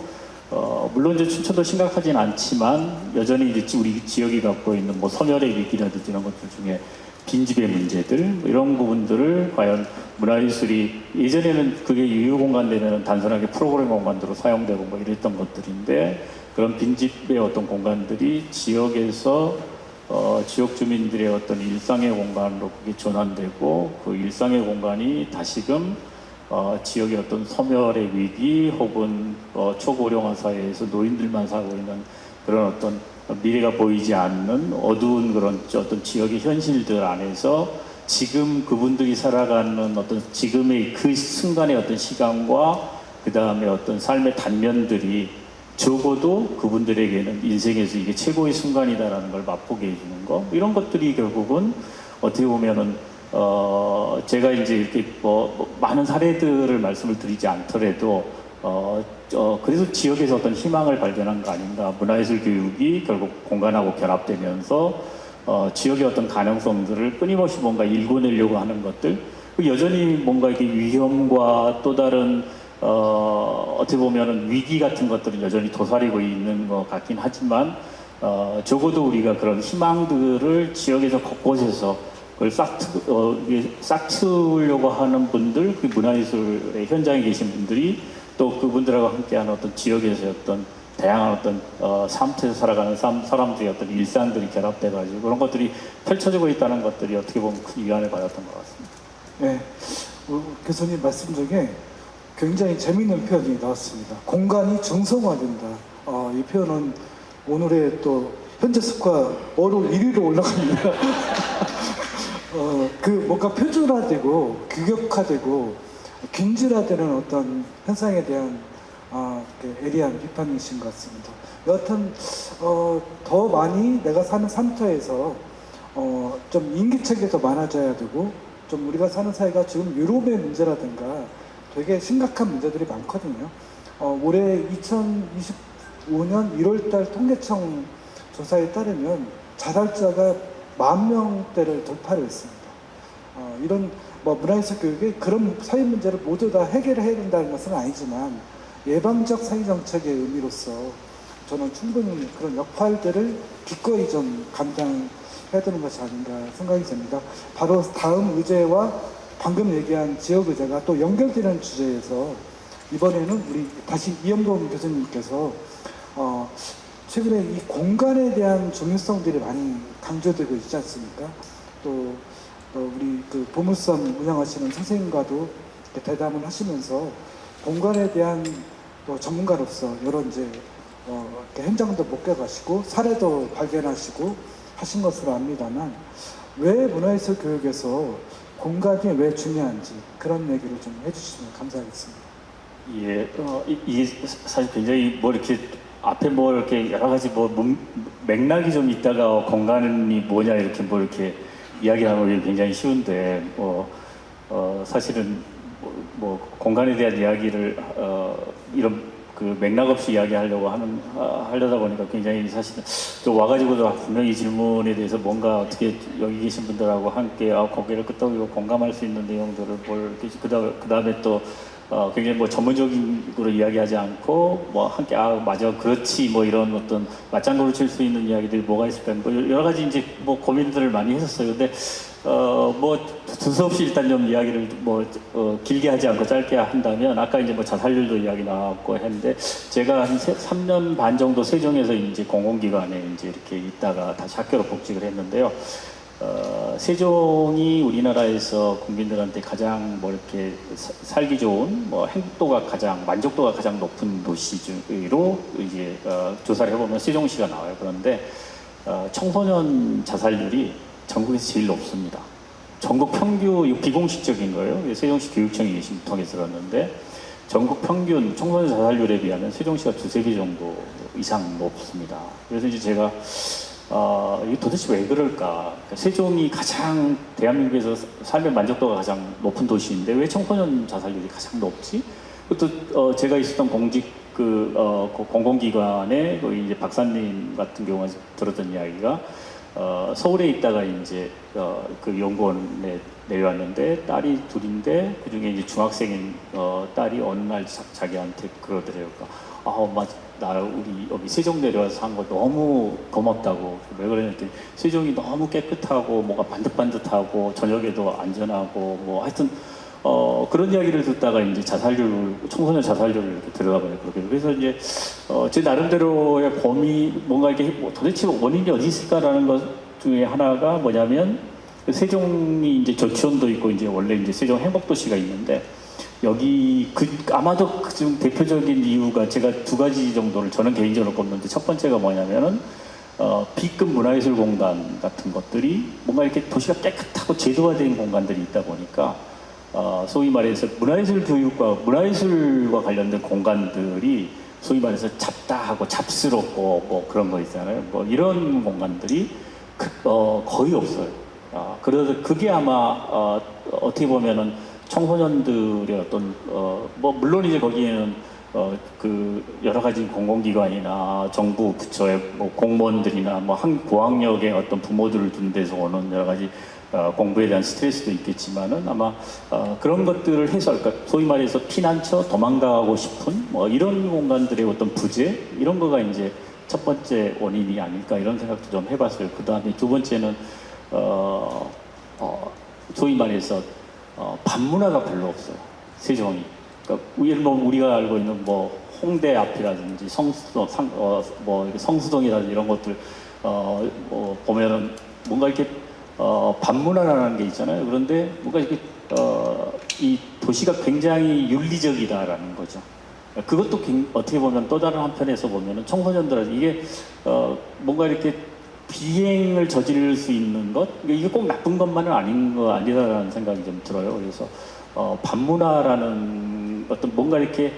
물론 이제 춘천도 심각하진 않지만 여전히 이제 우리 지역이 갖고 있는 뭐 섬열의 위기라든지 이런 것들 중에 빈집의 문제들 이런 부분들을 과연 문화예술이 예전에는 그게 유휴 공간 되면 단순하게 프로그램 공간으로 사용되고 뭐 이랬던 것들인데 그런 빈집의 어떤 공간들이 지역에서 지역 주민들의 어떤 일상의 공간으로 그게 전환되고 그 일상의 공간이 다시금 지역의 어떤 소멸의 위기 혹은 초고령화 사회에서 노인들만 살고 있는 그런 어떤 미래가 보이지 않는 어두운 그런 어떤 지역의 현실들 안에서 지금 그분들이 살아가는 어떤 지금의 그 순간의 어떤 시간과 그 다음에 어떤 삶의 단면들이 적어도 그분들에게는 인생에서 이게 최고의 순간이다라는 걸 맛보게 해주는 거 이런 것들이 결국은 어떻게 보면은 제가 이제 이렇게 많은 사례들을 말씀을 드리지 않더라도 그래서 지역에서 어떤 희망을 발견한 거 아닌가. 문화예술 교육이 결국 공간하고 결합되면서 지역의 어떤 가능성들을 끊임없이 뭔가 일궈내려고 하는 것들, 여전히 뭔가 이렇게 위험과 또 다른 어떻게 보면은 위기 같은 것들은 여전히 도사리고 있는 것 같긴 하지만 적어도 우리가 그런 희망들을 지역에서 곳곳에서 그걸 싹트려고 하는 분들, 그 문화예술의 현장에 계신 분들이 또 그분들하고 함께하는 어떤 지역에서의 어떤 다양한 어떤 삶에서 살아가는 사람들의 어떤 일상들이 결합돼가지고 그런 것들이 펼쳐지고 있다는 것들이 어떻게 보면 큰 위안을 받았던 것 같습니다. 네, 교수님 말씀 중에 굉장히 재미있는 표현이 나왔습니다. 공간이 중성화된다. 이 표현은 오늘의 또 현재 스코어 월요 1위로 올라갑니다. 뭔가 표준화되고 규격화되고 균질화되는 어떤 현상에 대한 예리한 비판이신 것 같습니다. 여하튼 더 많이 내가 사는 삼터에서 좀 인기척이 더 많아져야 되고 좀 우리가 사는 사회가 지금 유럽의 문제라든가 되게 심각한 문제들이 많거든요. 올해 2025년 1월달 통계청 조사에 따르면 자살자가 10,000명대를 돌파를 했습니다. 이런 문화예술 교육이 그런 사회 문제를 모두 다 해결을 해야 된다는 것은 아니지만 예방적 사회 정책의 의미로서 저는 충분히 그런 역할들을 기꺼이 좀 감당해야 되는 것이 아닌가 생각이 듭니다. 바로 다음 의제와 방금 얘기한 지역 의제가 또 연결되는 주제에서 이번에는 우리 다시 이영돈 교수님께서 최근에 이 공간에 대한 중요성들이 많이 강조되고 있지 않습니까? 또 우리 그 보물섬 운영하시는 선생님과도 이렇게 대담을 하시면서 공간에 대한 또 전문가로서 여러 이제 이렇게 현장도 목격하시고 사례도 발견하시고 하신 것으로 압니다만 왜 문화예술 교육에서 공간이 왜 중요한지 그런 얘기를 좀 해주시면 감사하겠습니다. 예, 이게 사실 굉장히 이렇게 앞에 이렇게 여러 가지 맥락이 좀 있다가 공간이 뭐냐 이렇게 이렇게 이야기하는 게 굉장히 쉬운데 사실은 공간에 대한 이야기를 이런 그 맥락 없이 하려다 보니까 굉장히 사실은 또 와가지고도 분명히 질문에 대해서 뭔가 어떻게 여기 계신 분들하고 함께 고개를 끄덕이고 공감할 수 있는 내용들을 그 다음에 또 굉장히 전문적으로 이야기하지 않고 함께 맞아 그렇지 이런 어떤 맞장구를 칠 수 있는 이야기들이 뭐가 있을까 여러 가지 이제 고민들을 많이 했었어요. 근데 두서없이 일단 좀 이야기를 길게 하지 않고 짧게 한다면 아까 이제 자살률도 이야기 나왔고 했는데 제가 한 3년 반 정도 세종에서 이제 공공기관에 이제 이렇게 있다가 다시 학교로 복직을 했는데요. 세종이 우리나라에서 국민들한테 가장 이렇게 살기 좋은 행복도가 가장 만족도가 가장 높은 도시로 이제 조사를 해보면 세종시가 나와요. 그런데 청소년 자살률이 전국에서 제일 높습니다. 전국 평균, 이거 비공식적인 거예요. 세종시 교육청이 통해서 들었는데 전국 평균 청소년 자살률에 비하면 세종시가 2~3배 정도 이상 높습니다. 그래서 이제 제가 이게 도대체 왜 그럴까? 세종이 가장 대한민국에서 삶의 만족도가 가장 높은 도시인데 왜 청소년 자살률이 가장 높지? 또 제가 있었던 공공기관에 이제 박사님 같은 경우에 들었던 이야기가 서울에 있다가 이제 그 연구원에 내려왔는데 딸이 둘인데 그 중에 이제 중학생인 딸이 어느 날 자기한테 그러더래요. 엄마 우리 여기 세종 내려와서 한 거 너무 고맙다고. 왜 그랬더니 세종이 너무 깨끗하고 뭐가 반듯반듯하고 저녁에도 안전하고 하여튼 그런 이야기를 듣다가 이제 청소년 자살률을 이렇게 들어가봐요. 그래서 이제 제 나름대로의 뭔가 이렇게 도대체 원인이 어디 있을까라는 것 중에 하나가 뭐냐면 세종이 이제 저치원도 있고 이제 원래 이제 세종 행복도시가 있는데 여기 아마도 좀 대표적인 이유가 제가 2가지 정도를 저는 개인적으로 꼽는데 첫 번째가 뭐냐면은 B급 문화예술 공간 같은 것들이 뭔가 이렇게 도시가 깨끗하고 제도화된 공간들이 있다 보니까 소위 말해서 문화예술 교육과 문화예술과 관련된 공간들이 소위 말해서 잡다하고 잡스럽고 그런 거 있잖아요. 이런 공간들이 거의 없어요. 그래서 그게 아마 어떻게 보면은 청소년들의 어떤 물론 이제 거기에는 그 여러 가지 공공기관이나 정부 부처의 공무원들이나 한 고학력의 어떤 부모들을 둔 데서 오는 여러 가지 공부에 대한 스트레스도 있겠지만은 아마 그런 것들을 해서 그러니까 소위 말해서 피난처 도망가고 싶은 이런 공간들의 어떤 부재 이런 거가 이제 첫 번째 원인이 아닐까 이런 생각도 좀 해봤어요. 그 다음에 두 번째는 소위 말해서 반문화가 별로 없어요. 세종이. 그러니까 우리가 알고 있는 홍대 앞이라든지 성수동이라든지 이런 것들 보면은 뭔가 이렇게 반문화라는 게 있잖아요. 그런데 뭔가 이렇게 이 도시가 굉장히 윤리적이다라는 거죠. 그것도 어떻게 보면 또 다른 한편에서 보면은 청소년들한테 이게 뭔가 이렇게 비행을 저지를 수 있는 것 이게 꼭 나쁜 것만은 아니다라는 생각이 좀 들어요. 그래서 반문화라는 어떤 뭔가 이렇게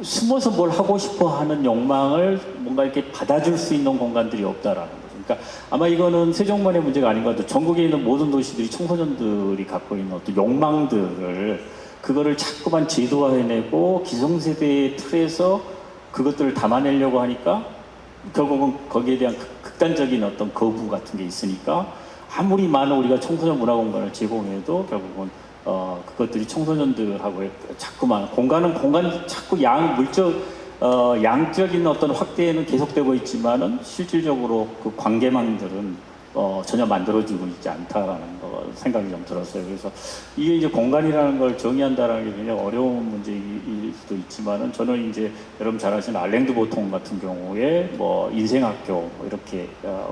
숨어서 뭘 하고 싶어 하는 욕망을 뭔가 이렇게 받아줄 수 있는 공간들이 없다라는 거죠. 그러니까 아마 이거는 세종만의 문제가 아닌 것 같아요. 전국에 있는 모든 도시들이 청소년들이 갖고 있는 어떤 욕망들을 그거를 자꾸만 제도화해내고 기성세대의 틀에서 그것들을 담아내려고 하니까 결국은 거기에 대한 극단적인 어떤 거부 같은 게 있으니까 아무리 많은 우리가 청소년 문화 공간을 제공해도 결국은 그것들이 청소년들하고 자꾸만 공간은 자꾸 양적인 어떤 확대는 계속되고 있지만은 실질적으로 그 관계망들은 전혀 만들어지고 있지 않다라는 생각이 좀 들었어요. 그래서 이게 이제 공간이라는 걸 정의한다라는 게 굉장히 어려운 문제일 수도 있지만은 저는 이제 여러분 잘 아시는 알랭드 보통 같은 경우에 뭐 인생학교 뭐 이렇게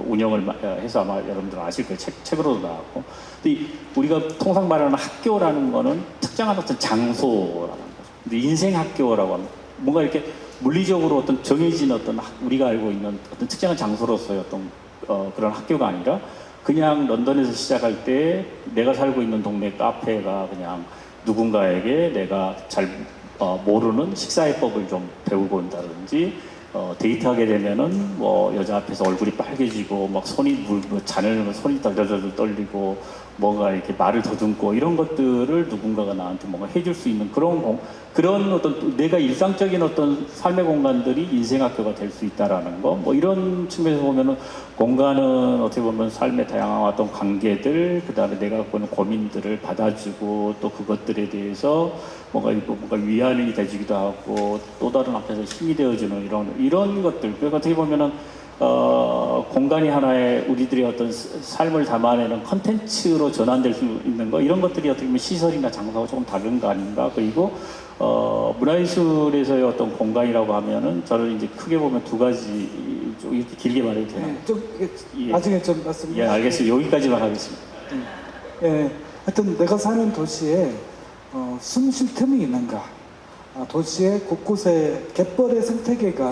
운영을 해서 아마 여러분들 아실 거예요. 책으로도 나왔고. 근데 우리가 통상 말하는 학교라는 거는 특정한 어떤 장소라는 거죠. 근데 인생학교라고 하면 뭔가 이렇게 물리적으로 어떤 정해진 어떤 우리가 알고 있는 어떤 특정한 장소로서의 어떤 그런 학교가 아니라 그냥 런던에서 시작할 때 내가 살고 있는 동네 카페가 그냥 누군가에게 내가 잘 모르는 식사해법을 좀 배우고 온다든지 데이트하게 되면은 뭐 여자 앞에서 얼굴이 빨개지고 막 손이 잔을 손이 덜덜덜 떨리고 뭔가 이렇게 말을 더듬고 이런 것들을 누군가가 나한테 뭔가 해줄 수 있는 그런 어떤 내가 일상적인 어떤 삶의 공간들이 인생학교가 될 수 있다라는 거, 뭐 이런 측면에서 보면은 공간은 어떻게 보면 삶의 다양한 어떤 관계들, 그 다음에 내가 갖고 있는 고민들을 받아주고 또 그것들에 대해서 뭔가 위안이 되지기도 하고 또 다른 앞에서 힘이 되어주는 이런 것들. 그러니까 어떻게 보면은 공간이 하나의 우리들의 어떤 삶을 담아내는 컨텐츠로 전환될 수 있는 거 이런 것들이 어떻게 보면 시설이나 장소가 조금 다른 거 아닌가. 그리고 문화예술에서의 어떤 공간이라고 하면은 저는 이제 크게 보면 두 가지 이렇게 길게 말해도 되나요? 네, 좀 나중에 좀 말씀. 예, 알겠습니다. 여기까지만 하겠습니다. 예, 하여튼 내가 사는 도시에 숨 쉴 틈이 있는가? 도시의 곳곳에 갯벌의 생태계가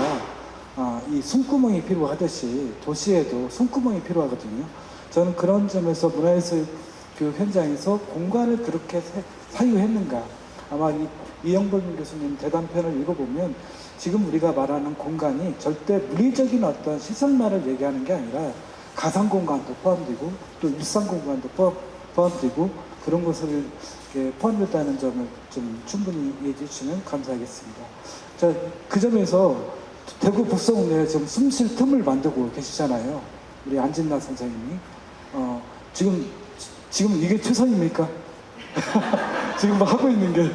이 숨구멍이 필요하듯이 도시에도 숨구멍이 필요하거든요. 저는 그런 점에서 문화예술 그 현장에서 공간을 그렇게 사유했는가? 아마 이영범 교수님 대단편을 읽어보면 지금 우리가 말하는 공간이 절대 물리적인 어떤 시설만을 얘기하는 게 아니라 가상 공간도 포함되고 또 일상 공간도 포함되고 그런 것을 포함됐다는 점을 좀 충분히 이해해 주시면 감사하겠습니다. 자, 그 점에서 대구 북성내에 지금 숨쉴 틈을 만들고 계시잖아요. 우리 안진나 선생님이. 지금 이게 최선입니까? 지금 뭐 하고 있는 게. 네.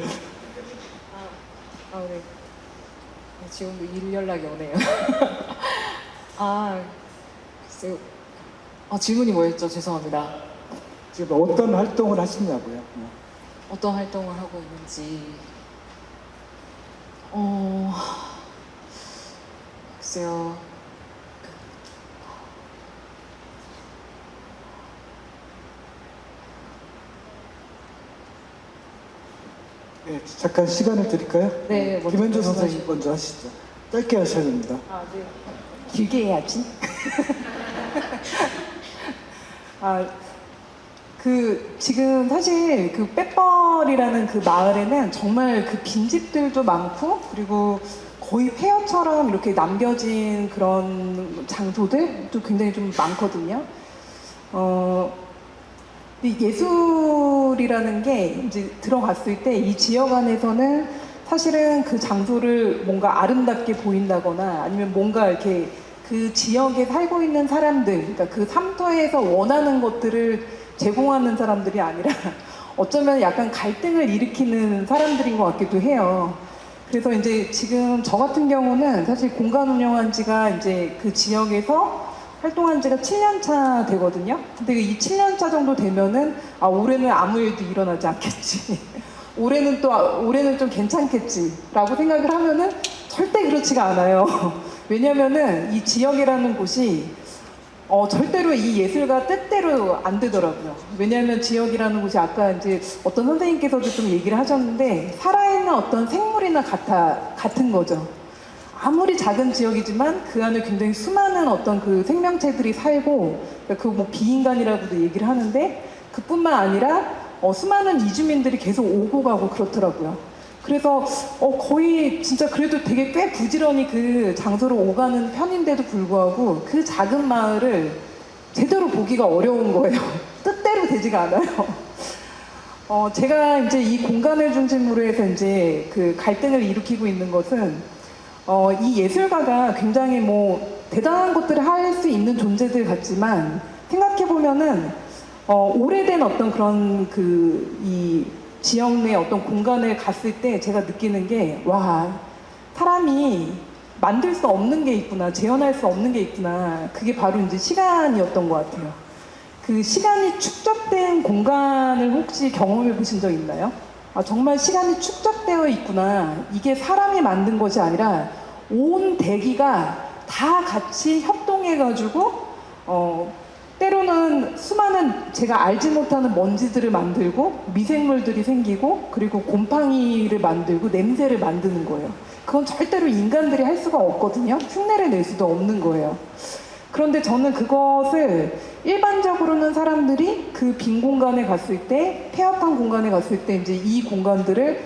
지금도 일 연락이 오네요. 글쎄요. 질문이 뭐였죠? 죄송합니다. 지금 어떤 활동을 하시냐고요? 어떤 활동을 하고 있는지. 글쎄요. 네, 잠깐 시간을 드릴까요? 네, 김현주 선생님 먼저 하시죠. 짧게 하셔야 됩니다. 네. 길게 해야지. 지금 사실 그 빼뻘이라는 그 마을에는 정말 그 빈집들도 많고 그리고 거의 폐허처럼 이렇게 남겨진 그런 장소들도 굉장히 좀 많거든요. 예술이라는 게 이제 들어갔을 때 이 지역 안에서는 사실은 그 장소를 뭔가 아름답게 보인다거나 아니면 뭔가 이렇게 그 지역에 살고 있는 사람들, 그러니까 그 삼터에서 원하는 것들을 제공하는 사람들이 아니라 어쩌면 약간 갈등을 일으키는 사람들인 것 같기도 해요. 그래서 이제 지금 저 같은 경우는 사실 공간 운영한 지가 이제 그 지역에서 활동한 지가 7년 차 되거든요. 근데 이 7년 차 정도 되면은 올해는 아무 일도 일어나지 않겠지. 올해는 좀 괜찮겠지라고 생각을 하면은 절대 그렇지가 않아요. 왜냐면은 이 지역이라는 곳이 절대로 이 예술가 뜻대로 안 되더라고요. 왜냐하면 지역이라는 곳이 아까 이제 어떤 선생님께서도 좀 얘기를 하셨는데 살아있는 어떤 생물이나 같은 거죠. 아무리 작은 지역이지만 그 안에 굉장히 수많은 어떤 그 생명체들이 살고 그러니까 그 뭐 비인간이라고도 얘기를 하는데 그뿐만 아니라 수많은 이주민들이 계속 오고 가고 그렇더라고요. 그래서 거의 진짜 그래도 되게 꽤 부지런히 그 장소로 오가는 편인데도 불구하고 그 작은 마을을 보기가 어려운 거예요. 뜻대로 되지가 않아요. 제가 이제 이 공간을 중심으로 해서 이제 그 갈등을 일으키고 있는 것은 이 예술가가 굉장히 뭐 대단한 것들을 할 수 있는 존재들 같지만 생각해 보면은 오래된 어떤 그런 이 지역 내 어떤 공간을 갔을 때 제가 느끼는 게 와, 사람이 만들 수 없는 게 있구나, 재현할 수 없는 게 있구나. 그게 바로 이제 시간이었던 것 같아요. 그 시간이 축적된 공간을 혹시 경험해 보신 적 있나요? 정말 시간이 축적되어 있구나. 이게 사람이 만든 것이 아니라 온 대기가 다 같이 협동해가지고 때로는 수많은 제가 알지 못하는 먼지들을 만들고 미생물들이 생기고 그리고 곰팡이를 만들고 냄새를 만드는 거예요. 그건 절대로 인간들이 할 수가 없거든요. 흉내를 낼 수도 없는 거예요. 그런데 저는 그것을 일반적으로는 사람들이 그 빈 공간에 갔을 때, 폐업한 공간에 갔을 때 이제 이 공간들을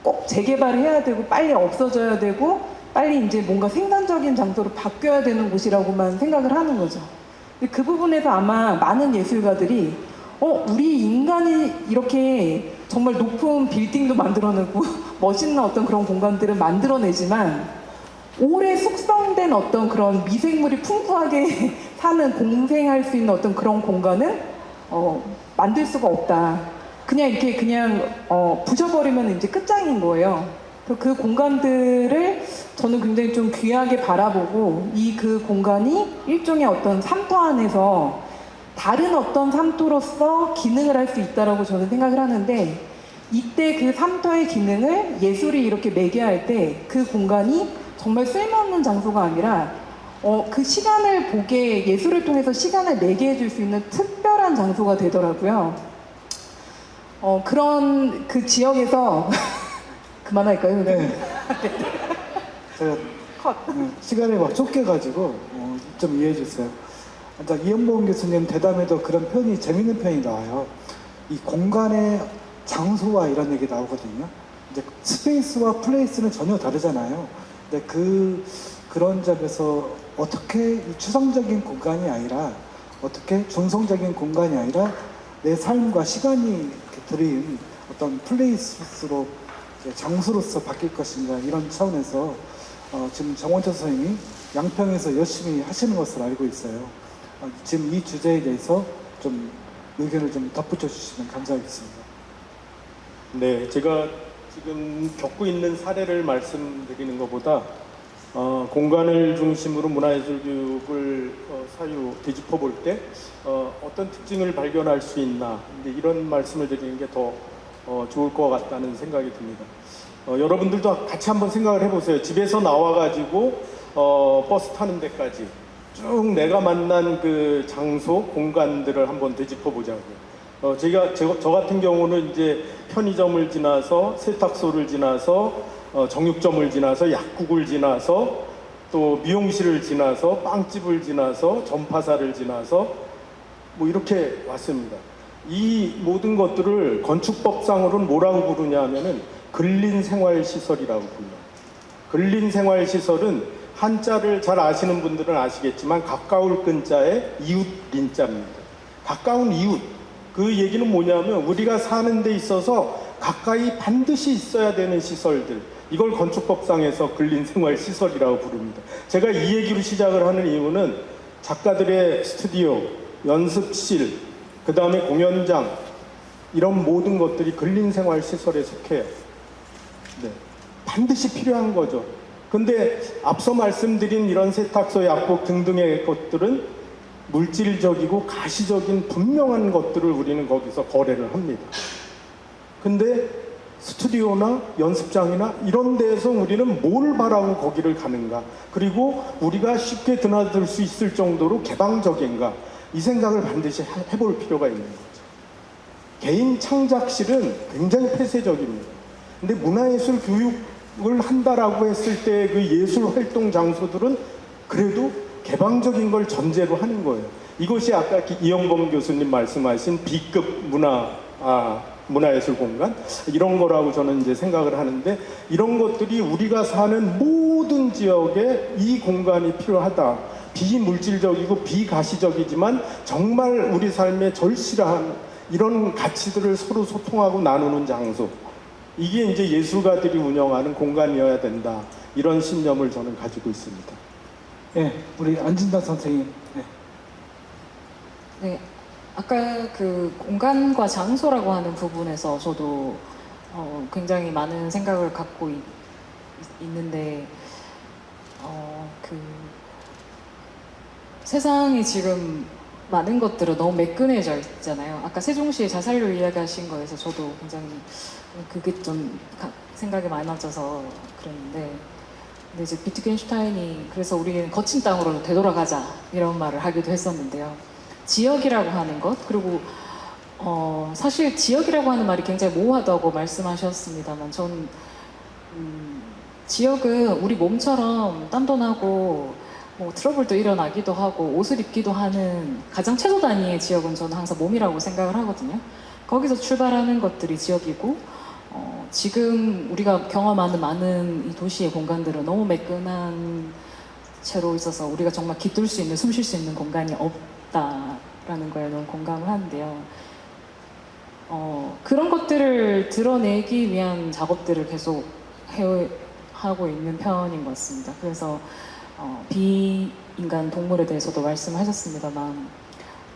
꼭 재개발을 해야 되고 빨리 없어져야 되고 빨리 이제 뭔가 생산적인 장소로 바뀌어야 되는 곳이라고만 생각을 하는 거죠. 근데 그 부분에서 아마 많은 예술가들이 우리 인간이 이렇게 정말 높은 빌딩도 만들어내고 멋있는 어떤 그런 공간들을 만들어내지만 오래 숙성된 어떤 그런 미생물이 풍부하게 사는 공생할 수 있는 어떤 그런 공간은 만들 수가 없다. 그냥 이렇게 부셔버리면 이제 끝장인 거예요. 그 공간들을 저는 굉장히 좀 귀하게 바라보고 그 공간이 일종의 어떤 삼터 안에서 다른 어떤 삼터로서 기능을 할 수 있다라고 저는 생각을 하는데 이때 그 삼터의 기능을 예술이 이렇게 매개할 때 그 공간이 정말 쓸모없는 장소가 아니라 그 시간을 보게 예술을 통해서 시간을 매개해 줄 수 있는 특별한 장소가 되더라고요. 그런 그 지역에서 그만할까요? 네. 제가 시간에 막 쫓겨가지고 좀 이해해 주세요. 이영범 교수님 대담에도 그런 편이 재밌는 편이 나와요. 이 공간의 장소와 이런 얘기 나오거든요. 이제 스페이스와 플레이스는 전혀 다르잖아요. 근데 그런 점에서 어떻게 이 추상적인 공간이 아니라 어떻게 중성적인 공간이 아니라 내 삶과 시간이 들인 어떤 플레이스로 장소로서 바뀔 것인가 이런 차원에서 지금 정원철 선생님이 양평에서 열심히 하시는 것으로 알고 있어요. 지금 이 주제에 대해서 좀 의견을 좀 덧붙여 주시면 감사하겠습니다. 네, 제가 지금 겪고 있는 사례를 말씀드리는 것보다 공간을 중심으로 문화예술 교육을 사유 뒤집어 볼 때 어떤 특징을 발견할 수 있나 이런 말씀을 드리는 게 더 좋을 것 같다는 생각이 듭니다. 여러분들도 같이 한번 생각을 해보세요. 집에서 나와가지고 버스 타는 데까지 쭉 내가 만난 그 장소, 공간들을 한번 되짚어 보자고요. 저 같은 경우는 이제 편의점을 지나서 세탁소를 지나서 정육점을 지나서 약국을 지나서 또 미용실을 지나서 빵집을 지나서 전파사를 지나서 뭐 이렇게 왔습니다. 이 모든 것들을 건축법상으로는 뭐라고 부르냐 하면은 근린생활시설이라고 불러요. 근린생활시설은 한자를 잘 아시는 분들은 아시겠지만 가까울 끈자에 이웃 린자입니다. 가까운 이웃. 그 얘기는 뭐냐면 우리가 사는 데 있어서 가까이 반드시 있어야 되는 시설들. 이걸 건축법상에서 근린생활시설이라고 부릅니다. 제가 이 얘기로 시작을 하는 이유는 작가들의 스튜디오, 연습실, 그 다음에 공연장 이런 모든 것들이 근린생활시설에 속해요. 네, 반드시 필요한 거죠. 근데 앞서 말씀드린 이런 세탁소, 약국 등등의 것들은 물질적이고 가시적인 분명한 것들을 우리는 거기서 거래를 합니다. 근데 스튜디오나 연습장이나 이런 데에서 우리는 뭘 바라고 거기를 가는가, 그리고 우리가 쉽게 드나들 수 있을 정도로 개방적인가, 이 생각을 반드시 해볼 필요가 있는 거죠. 개인 창작실은 굉장히 폐쇄적입니다. 근데 문화예술 교육을 한다라고 했을 때 그 예술 활동 장소들은 그래도 개방적인 걸 전제로 하는 거예요. 이것이 아까 이영범 교수님 말씀하신 B급 문화예술 공간 이런 거라고 저는 이제 생각을 하는데, 이런 것들이 우리가 사는 모든 지역에 이 공간이 필요하다. 비물질적이고 비가시적이지만 정말 우리 삶에 절실한 이런 가치들을 서로 소통하고 나누는 장소. 이게 이제 예술가들이 운영하는 공간이어야 된다. 이런 신념을 저는 가지고 있습니다. 예, 우리 안진다 선생님. 네. 네, 아까 그 공간과 장소라고 하는 부분에서 저도 굉장히 많은 생각을 갖고 있는데 그 세상이 지금 많은 것들은 너무 매끈해져 있잖아요. 아까 세종시의 자살률 이야기하신 거에서 저도 굉장히 그게 좀 생각이 많아져서 그랬는데, 근데 이제 비트겐슈타인이 그래서 우리는 거친 땅으로 되돌아가자 이런 말을 하기도 했었는데요. 지역이라고 하는 것, 그리고 사실 지역이라고 하는 말이 굉장히 모호하다고 말씀하셨습니다만, 전 지역은 우리 몸처럼 땀도 나고 뭐 트러블도 일어나기도 하고 옷을 입기도 하는 가장 최소 단위의 지역은 저는 항상 몸이라고 생각을 하거든요. 거기서 출발하는 것들이 지역이고, 지금 우리가 경험하는 많은 이 도시의 공간들은 너무 매끈한 채로 있어서 우리가 정말 깃들 수 있는, 숨 쉴 수 있는 공간이 없다라는 거에 너무 공감을 하는데요. 그런 것들을 드러내기 위한 작업들을 계속 하고 있는 편인 것 같습니다. 그래서 비인간 동물에 대해서도 말씀하셨습니다만,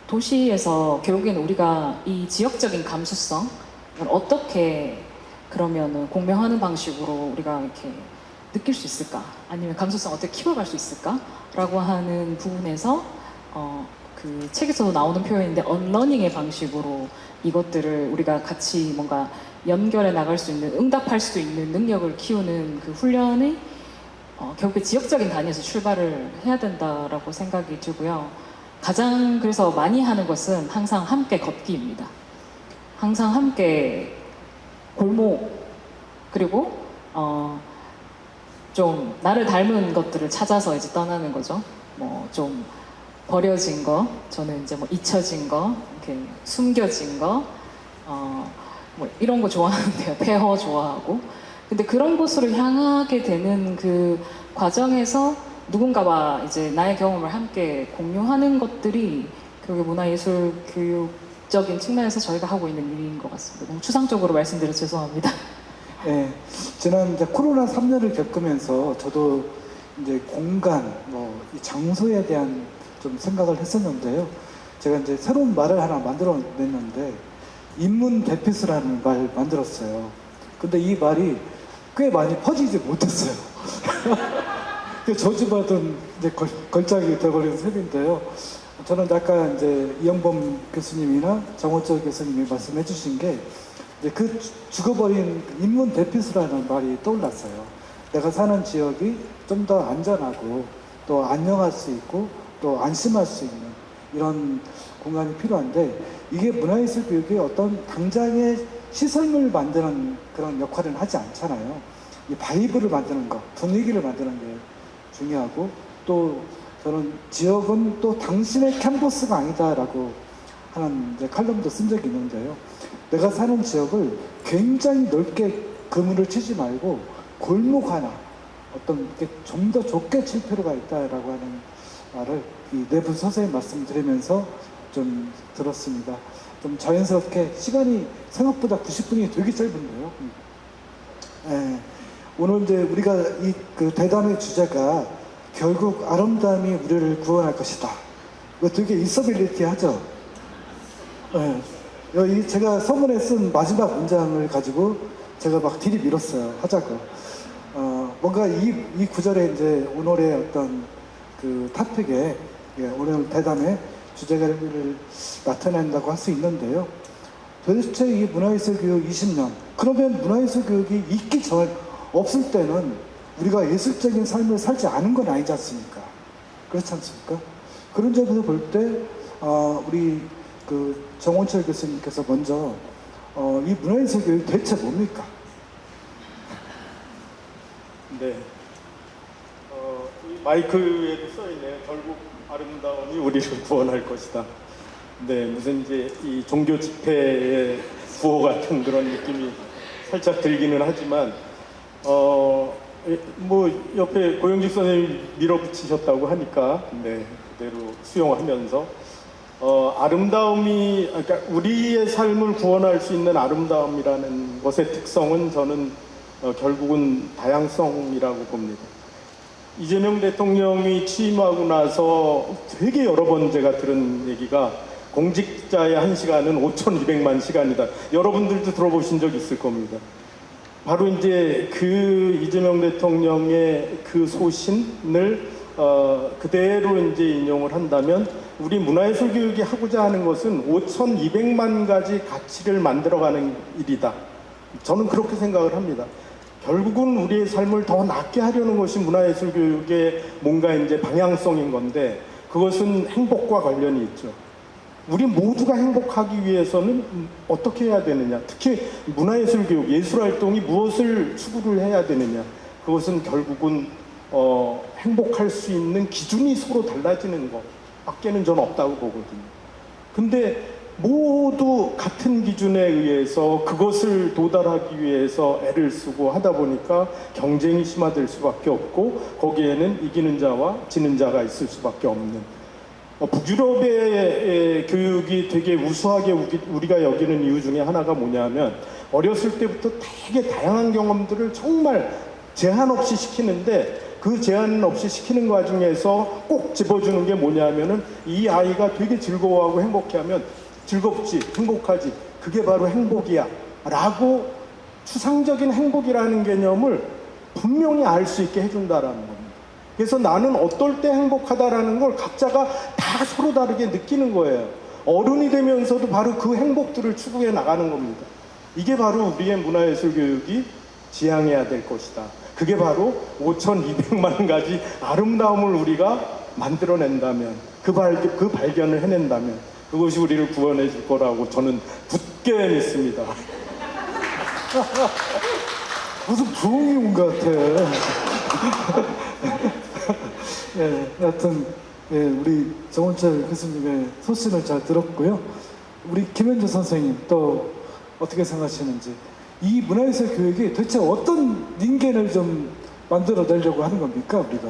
도시에서 결국에는 우리가 이 지역적인 감수성을 어떻게 그러면은 공명하는 방식으로 우리가 이렇게 느낄 수 있을까? 아니면 감수성 어떻게 키워갈 수 있을까? 라고 하는 부분에서 그 책에서도 나오는 표현인데, 언러닝의 방식으로 이것들을 우리가 같이 뭔가 연결해 나갈 수 있는, 응답할 수 있는 능력을 키우는 그 훈련이 결국에 지역적인 단위에서 출발을 해야 된다라고 생각이 들고요. 가장 그래서 많이 하는 것은 항상 함께 걷기입니다. 항상 함께 골목, 그리고 좀 나를 닮은 것들을 찾아서 이제 떠나는 거죠. 뭐 좀 버려진 거, 저는 이제 뭐 잊혀진 거, 이렇게 숨겨진 거, 뭐 이런 거 좋아하는데요. 폐허 좋아하고. 근데 그런 곳으로 향하게 되는 그 과정에서 누군가와 이제 나의 경험을 함께 공유하는 것들이 결국에 문화예술 교육적인 측면에서 저희가 하고 있는 일인 것 같습니다. 너무 추상적으로 말씀드려서 죄송합니다. 네, 지난 이제 코로나 3년을 겪으면서 저도 이제 공간, 이 장소에 대한 좀 생각을 했었는데요. 제가 이제 새로운 말을 하나 만들어냈는데, 인문 대피스라는 말 만들었어요. 근데 이 말이 꽤 많이 퍼지지 못했어요. 저주받은 이제 걸작이 되어버린 셈인데요. 저는 아까 이제 이영범 교수님이나 정호철 교수님이 말씀해 주신 게 이제 그 죽어버린 인문 대피소라는 말이 떠올랐어요. 내가 사는 지역이 좀 더 안전하고 또 안녕할 수 있고 또 안심할 수 있는 이런 공간이 필요한데, 이게 문화예술 교육이 어떤 당장의 시설물을 만드는 그런 역할은 하지 않잖아요. 이 바이브를 만드는 것, 분위기를 만드는 게 중요하고, 또 저는 지역은 또 당신의 캔버스가 아니다라고 하는 이제 칼럼도 쓴 적이 있는데요. 내가 사는 지역을 굉장히 넓게 그물을 치지 말고 골목 하나, 어떤 게 좀 더 좁게 칠 필요가 있다라고 하는 말을 이 내부 서서히 말씀드리면서 좀 들었습니다. 좀 자연스럽게 시간이 생각보다 90분이 되게 짧은데요. 네. 오늘 이제 우리가 이 그 대담의 주제가 결국 아름다움이 우리를 구원할 것이다. 이거 되게 인서빌리티 하죠. 네. 여기 제가 서문에 쓴 마지막 문장을 가지고 제가 막 들이밀었어요. 하자고. 뭔가 이 구절에 이제 오늘의 어떤 그 토픽에, 오늘 대담의 주제를 나타낸다고 할 수 있는데요. 도대체 이 문화예술 교육 20년, 그러면 문화예술 교육이 있기 전, 없을 때는 우리가 예술적인 삶을 살지 않은 건 아니지 않습니까? 그렇지 않습니까? 그런 점에서 볼 때, 우리 그 정원철 교수님께서 먼저, 이 문화예술 교육이 대체 뭡니까? 네. 이 마이크에도 써있네요. 결국 아름다움이 우리를 구원할 것이다. 네, 무슨 이제 이 종교 집회의 구호 같은 그런 느낌이 살짝 들기는 하지만, 뭐 옆에 고영직 선생님이 밀어붙이셨다고 하니까 네, 그대로 수용하면서 아름다움이 그러니까 우리의 삶을 구원할 수 있는 아름다움이라는 것의 특성은 저는 결국은 다양성이라고 봅니다. 이재명 대통령이 취임하고 나서 되게 여러 번 제가 들은 얘기가 공직자의 1시간은 5,200만 시간이다. 여러분들도 들어보신 적 있을 겁니다. 바로 이제 그 이재명 대통령의 그 소신을 그대로 이제 인용을 한다면 우리 문화예술 교육이 하고자 하는 것은 5,200만 가지 가치를 만들어가는 일이다. 저는 그렇게 생각을 합니다. 결국은 우리의 삶을 더 낫게 하려는 것이 문화예술 교육의 뭔가 이제 방향성인 건데 그것은 행복과 관련이 있죠. 우리 모두가 행복하기 위해서는 어떻게 해야 되느냐? 특히 문화예술 교육, 예술활동이 무엇을 추구를 해야 되느냐? 그것은 결국은 행복할 수 있는 기준이 서로 달라지는 것 밖에는 저는 없다고 보거든요. 근데 모두 같은 기준에 의해서 그것을 도달하기 위해서 애를 쓰고 하다 보니까 경쟁이 심화될 수밖에 없고 거기에는 이기는 자와 지는 자가 있을 수밖에 없는 북유럽의 교육이 되게 우수하게 우리가 여기는 이유 중에 하나가 뭐냐면 어렸을 때부터 되게 다양한 경험들을 정말 제한 없이 시키는데 그 제한 없이 시키는 과정에서 꼭 집어주는 게 뭐냐면은 이 아이가 되게 즐거워하고 행복해하면 즐겁지, 행복하지, 그게 바로 행복이야 라고 추상적인 행복이라는 개념을 분명히 알 수 있게 해준다라는 겁니다. 그래서 나는 어떨 때 행복하다라는 걸 각자가 다 서로 다르게 느끼는 거예요. 어른이 되면서도 바로 그 행복들을 추구해 나가는 겁니다. 이게 바로 우리의 문화예술 교육이 지향해야 될 것이다. 그게 바로 5,200만 가지 아름다움을 우리가 만들어낸다면 그 발견을 해낸다면 그것이 우리를 구원해 줄 거라고 저는 굳게 믿습니다. 무슨 부흥이 온 것 같아. 예, 여하튼 예, 우리 정원철 교수님의 소신을 잘 들었고요. 우리 김현주 선생님 또 어떻게 생각하시는지 이 문화예술 교육이 도대체 어떤 닌겐을 좀 만들어내려고 하는 겁니까 우리가?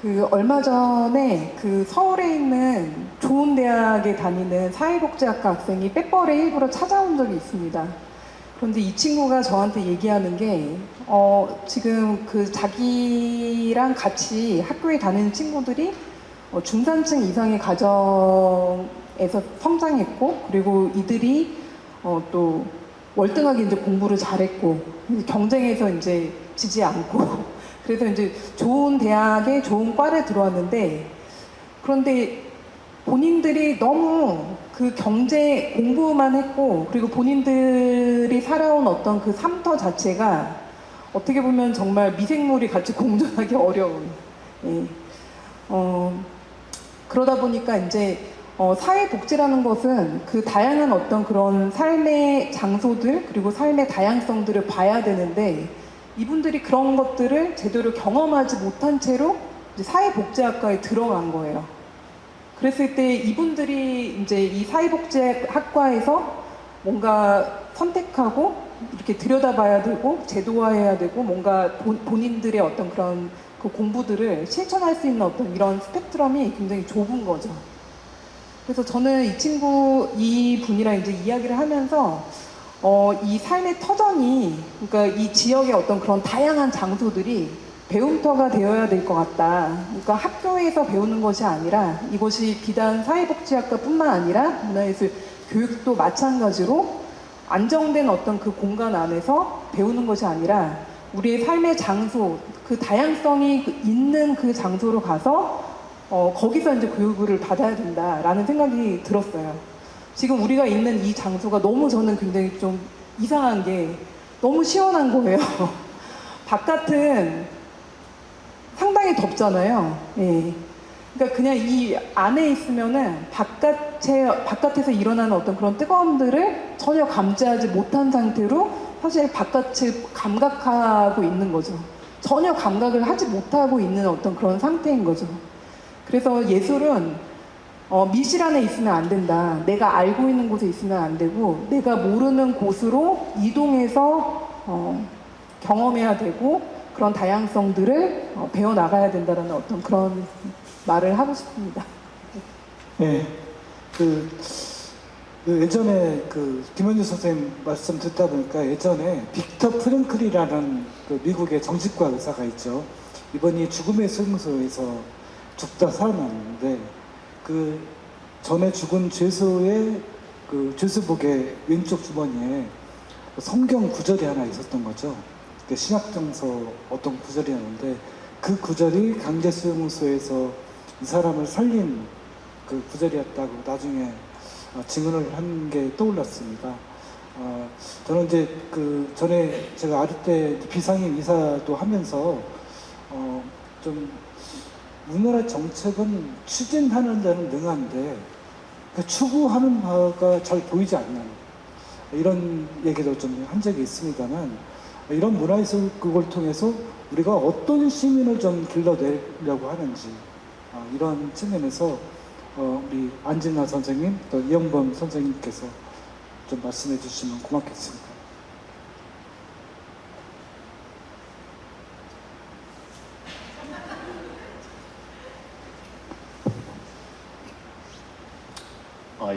그 얼마 전에 그 서울에 있는 좋은 대학에 다니는 사회복지학과 학생이 빼버레 일부러 찾아온 적이 있습니다. 그런데 이 친구가 저한테 얘기하는 게 지금 그 자기랑 같이 학교에 다니는 친구들이 중산층 이상의 가정에서 성장했고 그리고 이들이 또 월등하게 이제 공부를 잘했고 경쟁에서 이제 지지 않고 그래서 이제 좋은 대학에 좋은 과를 들어왔는데 그런데 본인들이 너무 그 경제 공부만 했고 그리고 본인들이 살아온 어떤 그 삶터 자체가 어떻게 보면 정말 미생물이 같이 공존하기 어려운 예. 그러다 보니까 이제 사회복지라는 것은 그 다양한 어떤 그런 삶의 장소들 그리고 삶의 다양성들을 봐야 되는데 이분들이 그런 것들을 제대로 경험하지 못한 채로 이제 사회복지학과에 들어간 거예요. 그랬을 때 이분들이 이제 이 사회복지학과에서 뭔가 선택하고 이렇게 들여다봐야 되고 제도화해야 되고 뭔가 본인들의 어떤 그런 그 공부들을 실천할 수 있는 어떤 이런 스펙트럼이 굉장히 좁은 거죠. 그래서 저는 이 분이랑 이제 이야기를 하면서 이 삶의 터전이 그러니까 이 지역의 어떤 그런 다양한 장소들이 배움터가 되어야 될 것 같다. 그러니까 학교에서 배우는 것이 아니라 이것이 비단 사회복지학과뿐만 아니라 문화예술 교육도 마찬가지로 안정된 어떤 그 공간 안에서 배우는 것이 아니라 우리의 삶의 장소, 그 다양성이 있는 그 장소로 가서 거기서 이제 교육을 받아야 된다라는 생각이 들었어요. 지금 우리가 있는 이 장소가 너무 저는 굉장히 좀 이상한 게 너무 시원한 거예요. 바깥은 상당히 덥잖아요. 예. 그러니까 그냥 이 안에 있으면은 바깥에서 일어나는 어떤 그런 뜨거움들을 전혀 감지하지 못한 상태로 사실 바깥을 감각하고 있는 거죠. 전혀 감각을 하지 못하고 있는 어떤 그런 상태인 거죠. 그래서 예술은 미실 안에 있으면 안 된다. 내가 알고 있는 곳에 있으면 안 되고 내가 모르는 곳으로 이동해서 경험해야 되고 그런 다양성들을 배워 나가야 된다는 어떤 그런 말을 하고 싶습니다. 네, 예전에 김현주 선생님 말씀 듣다 보니까 예전에 빅터 프랭클이라는 미국의 정신과 의사가 있죠. 이번이 죽음의 수용소에서 죽다 살아났는데 그 전에 죽은 죄수의 죄수복의 왼쪽 주머니에 성경 구절이 하나 있었던 거죠. 신약정서 어떤 구절이었는데 그 구절이 강제 수용소에서 이 사람을 살린 그 구절이었다고 나중에 증언을 한 게 떠올랐습니다. 저는 이제 전에 제가 아리 때 비상임 이사도 하면서 좀 우리나라 정책은 추진하는 데는 능한데 추구하는 바가 잘 보이지 않는 이런 얘기도 좀 한 적이 있습니다만 이런 문화예술국을 통해서 우리가 어떤 시민을 좀 길러내려고 하는지 이런 측면에서 우리 안진아 선생님 또 이영범 선생님께서 좀 말씀해 주시면 고맙겠습니다.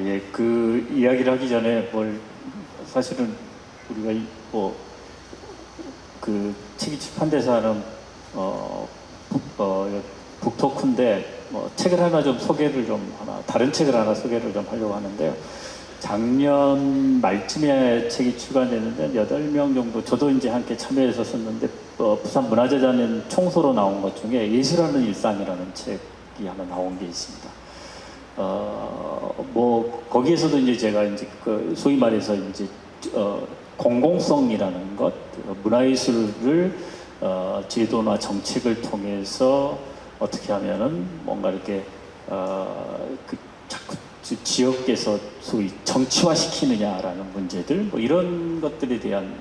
예, 그 이야기를 하기 전에 사실은 우리가 그 책이 출판돼서 하는 북토크인데 책을 하나 좀 소개를 다른 책을 하나 소개를 좀 하려고 하는데요. 작년 말쯤에 책이 출간됐는데 8명 정도 저도 이제 함께 참여해서 썼는데 부산 문화재단은 총소로 나온 것 중에 예술하는 일상이라는 책이 하나 나온 게 있습니다. 거기에서도 이제 제가 이제 소위 말해서 이제 공공성이라는 것, 문화예술을 제도나 정책을 통해서 어떻게 하면은 뭔가 이렇게 자꾸 지역에서 소위 정치화시키느냐라는 문제들, 이런 것들에 대한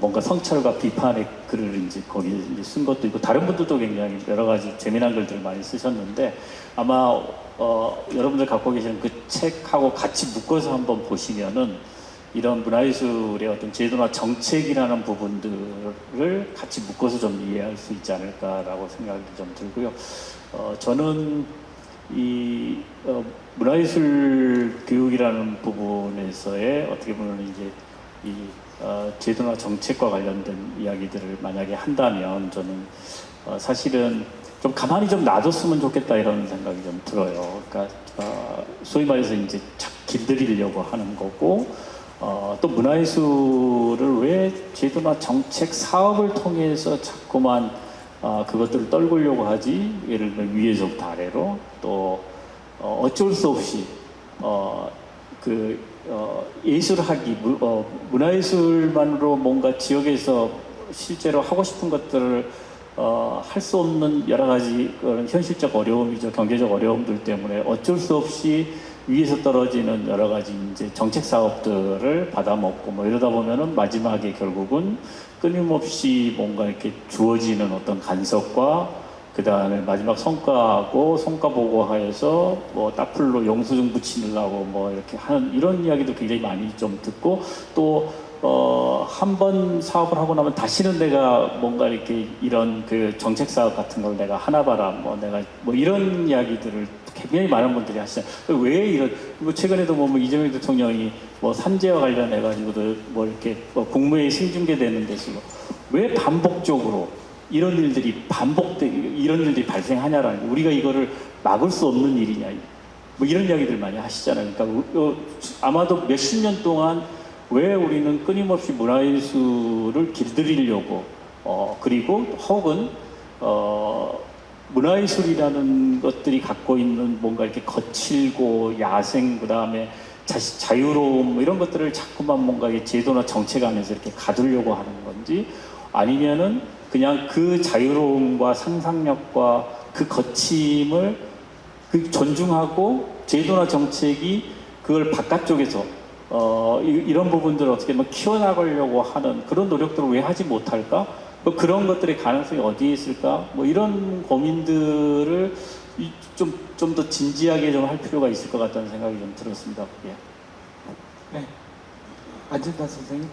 뭔가 성찰과 비판의 글을 이제 거기에 쓴 것도 있고 다른 분들도 굉장히 여러 가지 재미난 글들을 많이 쓰셨는데 아마 여러분들 갖고 계시는 그 책하고 같이 묶어서 한번 보시면은 이런 문화예술의 어떤 제도나 정책이라는 부분들을 같이 묶어서 좀 이해할 수 있지 않을까라고 생각이 좀 들고요. 저는 이 문화예술 교육이라는 부분에서의 어떻게 보면 이제 이 제도나 정책과 관련된 이야기들을 만약에 한다면 저는 사실은 좀 가만히 좀 놔뒀으면 좋겠다 이런 생각이 좀 들어요. 그러니까 소위 말해서 이제 길들이려고 하는 거고 또 문화예술을 왜 제도나 정책 사업을 통해서 자꾸만 그것들을 떨구려고 하지? 예를 들면 위에서부터 아래로 또 어쩔 수 없이 예술하기, 문화예술만으로 뭔가 지역에서 실제로 하고 싶은 것들을 할 수 없는 여러 가지 그런 현실적 어려움이죠. 경제적 어려움들 때문에 어쩔 수 없이 위에서 떨어지는 여러 가지 이제 정책 사업들을 받아먹고 이러다 보면은 마지막에 결국은 끊임없이 뭔가 이렇게 주어지는 어떤 간섭과 그 다음에 마지막 성과하고 성과 보고하여서 따풀로 영수증 붙이려고 이렇게 하는 이런 이야기도 굉장히 많이 좀 듣고 또 한 번 사업을 하고 나면 다시는 내가 뭔가 이렇게 이런 그 정책 사업 같은 걸 내가 하나 봐라 내가 이런 이야기들을 굉장히 많은 분들이 하시잖아요. 왜 이런 최근에도 이재명 대통령이 산재와 관련해 가지고도 이렇게 국무회의 생중계되는 데서 왜 반복적으로 이런 일들이 발생하냐라는 우리가 이거를 막을 수 없는 일이냐 이런 이야기들 많이 하시잖아요. 그러니까 아마도 몇십 년 동안 왜 우리는 끊임없이 문화예술을 길들이려고 그리고 혹은 문화예술이라는 것들이 갖고 있는 뭔가 이렇게 거칠고 야생 그다음에 자유로움 이런 것들을 자꾸만 뭔가 제도나 정책 안에서 이렇게 가두려고 하는 건지 아니면은 그냥 그 자유로움과 상상력과 그 거침을 존중하고 제도나 정책이 그걸 바깥쪽에서 이런 부분들을 어떻게 키워나가려고 하는 그런 노력들을 왜 하지 못할까? 그런 것들의 가능성이 어디에 있을까? 이런 고민들을 좀 더 진지하게 좀 할 필요가 있을 것 같다는 생각이 좀 들었습니다. 예. 네. 안진다 선생님.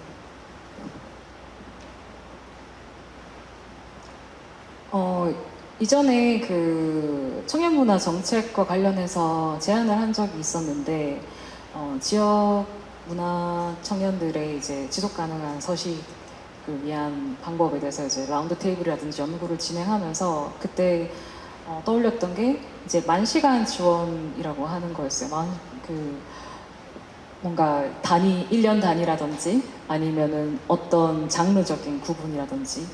이전에 그 청년문화 정책과 관련해서 제안을 한 적이 있었는데, 지역 문화 청년들의 이제 지속 가능한 서식을 위한 방법에 대해서 이제 라운드 테이블이라든지 연구를 진행하면서 그때 떠올렸던 게 이제 만시간 지원이라고 하는 거였어요. 뭔가 1년 단위라든지 아니면은 어떤 장르적인 구분이라든지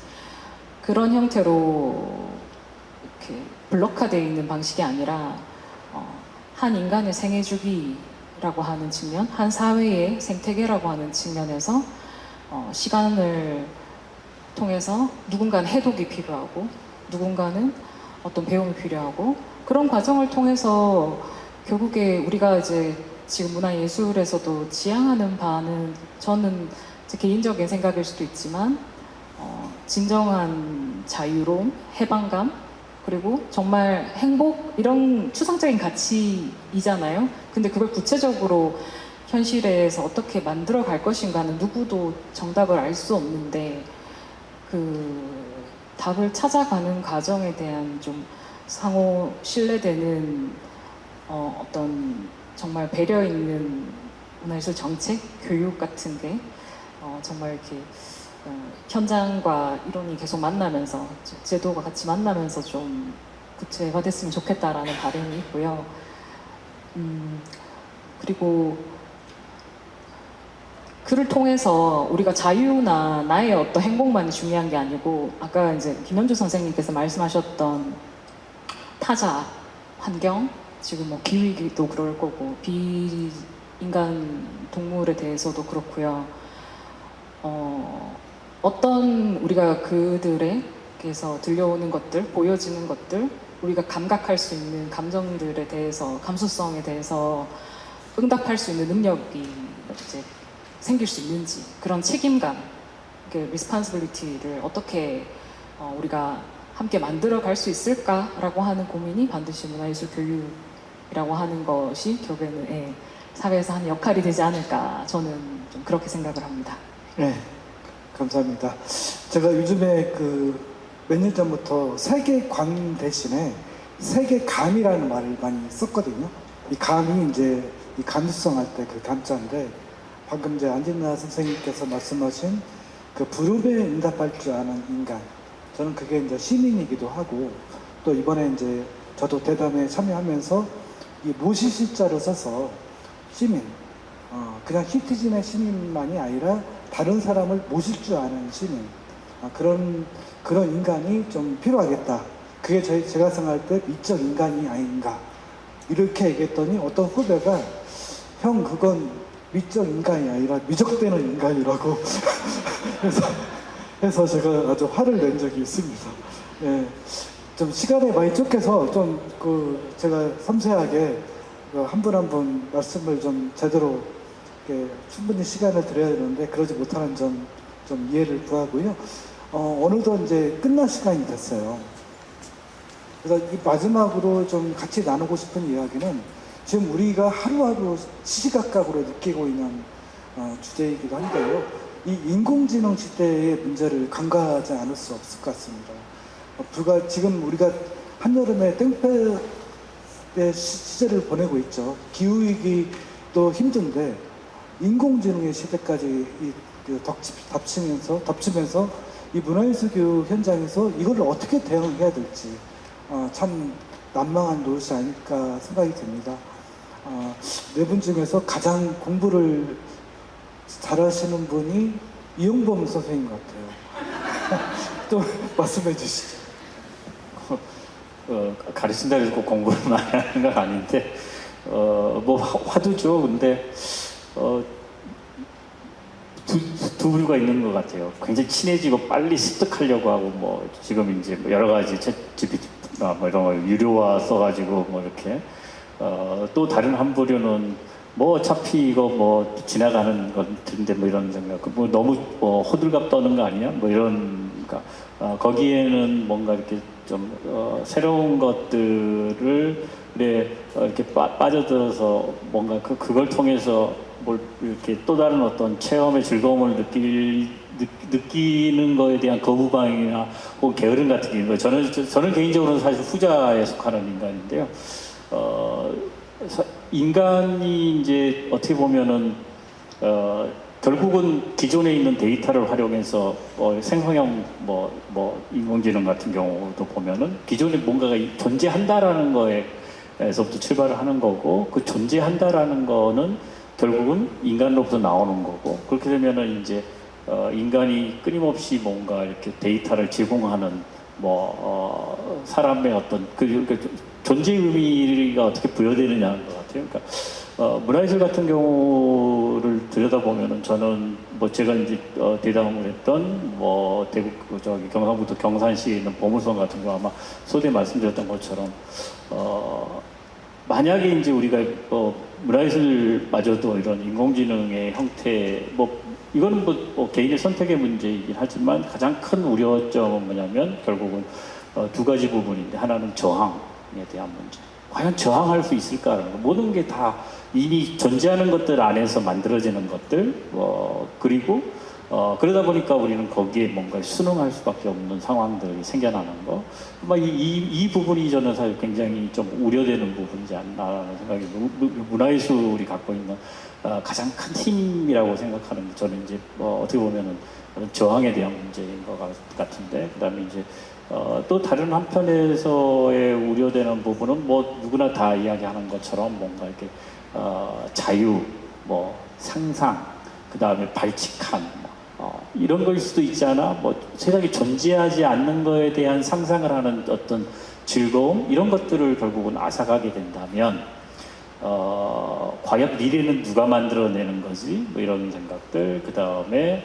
그런 형태로 이렇게 블록화되어 있는 방식이 아니라 한 인간의 생애 주기라고 하는 측면, 한 사회의 생태계라고 하는 측면에서 시간을 통해서 누군가는 해독이 필요하고 누군가는 어떤 배움이 필요하고 그런 과정을 통해서 결국에 우리가 이제 지금 문화예술에서도 지향하는 바는 저는 제 개인적인 생각일 수도 있지만 진정한 자유로움, 해방감 그리고 정말 행복 이런 추상적인 가치이잖아요. 근데 그걸 구체적으로 현실에서 어떻게 만들어 갈 것인가는 누구도 정답을 알 수 없는데 그 답을 찾아가는 과정에 대한 좀 상호 신뢰되는 어떤 정말 배려 있는 문화예술 정책, 교육 같은 게 정말 이렇게 현장과 이론이 계속 만나면서 제도가 같이 만나면서 좀 구체화됐으면 좋겠다라는 바람이 있고요. 그리고 그를 통해서 우리가 자유나 나의 어떤 행복만이 중요한 게 아니고 아까 이제 김현주 선생님께서 말씀하셨던 타자, 환경, 지금 뭐 기후위기도 그럴 거고 비인간 동물에 대해서도 그렇고요. 어떤 우리가 그들에게서 들려오는 것들, 보여지는 것들, 우리가 감각할 수 있는 감정들에 대해서, 감수성에 대해서 응답할 수 있는 능력이 이제 생길 수 있는지, 그런 책임감, 그 responsibility를 어떻게 우리가 함께 만들어 갈 수 있을까라고 하는 고민이 반드시 문화예술 교육이라고 하는 것이 결국에는 사회에서 하는 역할이 되지 않을까 저는 좀 그렇게 생각을 합니다. 네, 감사합니다. 제가 요즘에 몇 년 전부터 세계관 대신에 세계감이라는 말을 많이 썼거든요. 이 감이 이제 이 감수성 할 때 그 감자인데 방금 이제 안진나 선생님께서 말씀하신 그 부름에 응답할 줄 아는 인간. 저는 그게 이제 시민이기도 하고 또 이번에 이제 저도 대담에 참여하면서 이 모시실자를 써서 시민, 그냥 히티진의 시민만이 아니라 다른 사람을 모실 줄 아는 시민, 그런 인간이 좀 필요하겠다. 그게 제가 생각할 때 미적 인간이 아닌가 이렇게 얘기했더니 어떤 후배가 형 그건 미적 인간이 아니라 미적되는 인간이라고 해서 제가 아주 화를 낸 적이 있습니다. 예, 좀 시간에 많이 쫓겨서 좀 제가 섬세하게 한 분 한 분 말씀을 좀 제대로 충분히 시간을 드려야 되는데 그러지 못하는 점 좀 이해를 구하고요. 어느덧 이제 끝날 시간이 됐어요. 그래서 이 마지막으로 좀 같이 나누고 싶은 이야기는 지금 우리가 하루하루 시시각각으로 느끼고 있는 주제이기도 한데요. 이 인공지능 시대의 문제를 간과하지 않을 수 없을 것 같습니다. 지금 우리가 한여름에 땡볕의 시절을 보내고 있죠. 기후위기도 힘든데 인공지능의 시대까지 덮치면서 이 문화예술 교육 현장에서 이걸 어떻게 대응해야 될지 참 난망한 노릇이 아닐까 생각이 듭니다. 네 분 중에서 가장 공부를 잘하시는 분이 이용범 선생님 같아요. 또 말씀해 주시죠. 가르친다고 해서 꼭 공부를 많이 하는 건 아닌데 뭐 화두죠. 근데 두 불과 있는 것 같아요. 굉장히 친해지고 빨리 습득하려고 하고 뭐 지금 이제 여러 가지 GPT 뭐 이런 걸 유료화 써가지고 뭐 이렇게 또 다른 한 부류는 뭐 어차피 이거 뭐 지나가는 것들인데 뭐 이런 생각, 뭐 너무 호들갑 떠는 거 아니냐 뭐 이런, 그러니까 거기에는 뭔가 이렇게 좀 새로운 것들을 이렇게 빠져들어서 뭔가 그걸 통해서 뭘 이렇게 또 다른 어떤 체험의 즐거움을 느끼는 느끼는 거에 대한 거부감이나 혹은 게으름 같은 게 있는 거예요. 저는 개인적으로는 사실 후자에 속하는 인간인데요. 인간이 이제 어떻게 보면은 결국은 기존에 있는 데이터를 활용해서 생성형 인공지능 같은 경우도 보면은 기존에 뭔가가 존재한다라는 거에서부터 출발을 하는 거고, 그 존재한다라는 거는 결국은 인간으로부터 나오는 거고, 그렇게 되면은 이제 인간이 끊임없이 뭔가 이렇게 데이터를 제공하는 사람의 어떤 그 존재 의미가 어떻게 부여되느냐는 것 같아요. 그러니까 문화예술 같은 경우를 들여다보면은 저는 제가 이제 대담을 했던 대구 경상북도 경산시에 있는 보물섬 같은 거 아마 소대 말씀드렸던 것처럼 만약에 이제 우리가 문화예술마저도 이런 인공지능의 형태 이거는 개인의 선택의 문제이긴 하지만 가장 큰 우려점은 뭐냐면 결국은 두 가지 부분인데, 하나는 저항에 대한 문제. 과연 저항할 수 있을까라는 거. 모든 게 다 이미 존재하는 것들 안에서 만들어지는 것들, 그리고 그러다 보니까 우리는 거기에 뭔가 순응할 수밖에 없는 상황들이 생겨나는 거. 이 부분이 저는 사실 굉장히 좀 우려되는 부분이지 않나라는 생각이, 문화예술이 갖고 있는 가장 큰 힘이라고 생각하는, 저는 이제 어떻게 보면은 저항에 대한 문제인 것 같은데, 그다음에 이제 또 다른 한편에서의 우려되는 부분은 누구나 다 이야기하는 것처럼 뭔가 이렇게 자유, 상상, 그다음에 발칙한 이런 거일 수도 있지 않아? 세상에 존재하지 않는 거에 대한 상상을 하는 어떤 즐거움, 이런 것들을 결국은 앗아가게 된다면 과연 미래는 누가 만들어내는 거지? 이런 생각들, 그 다음에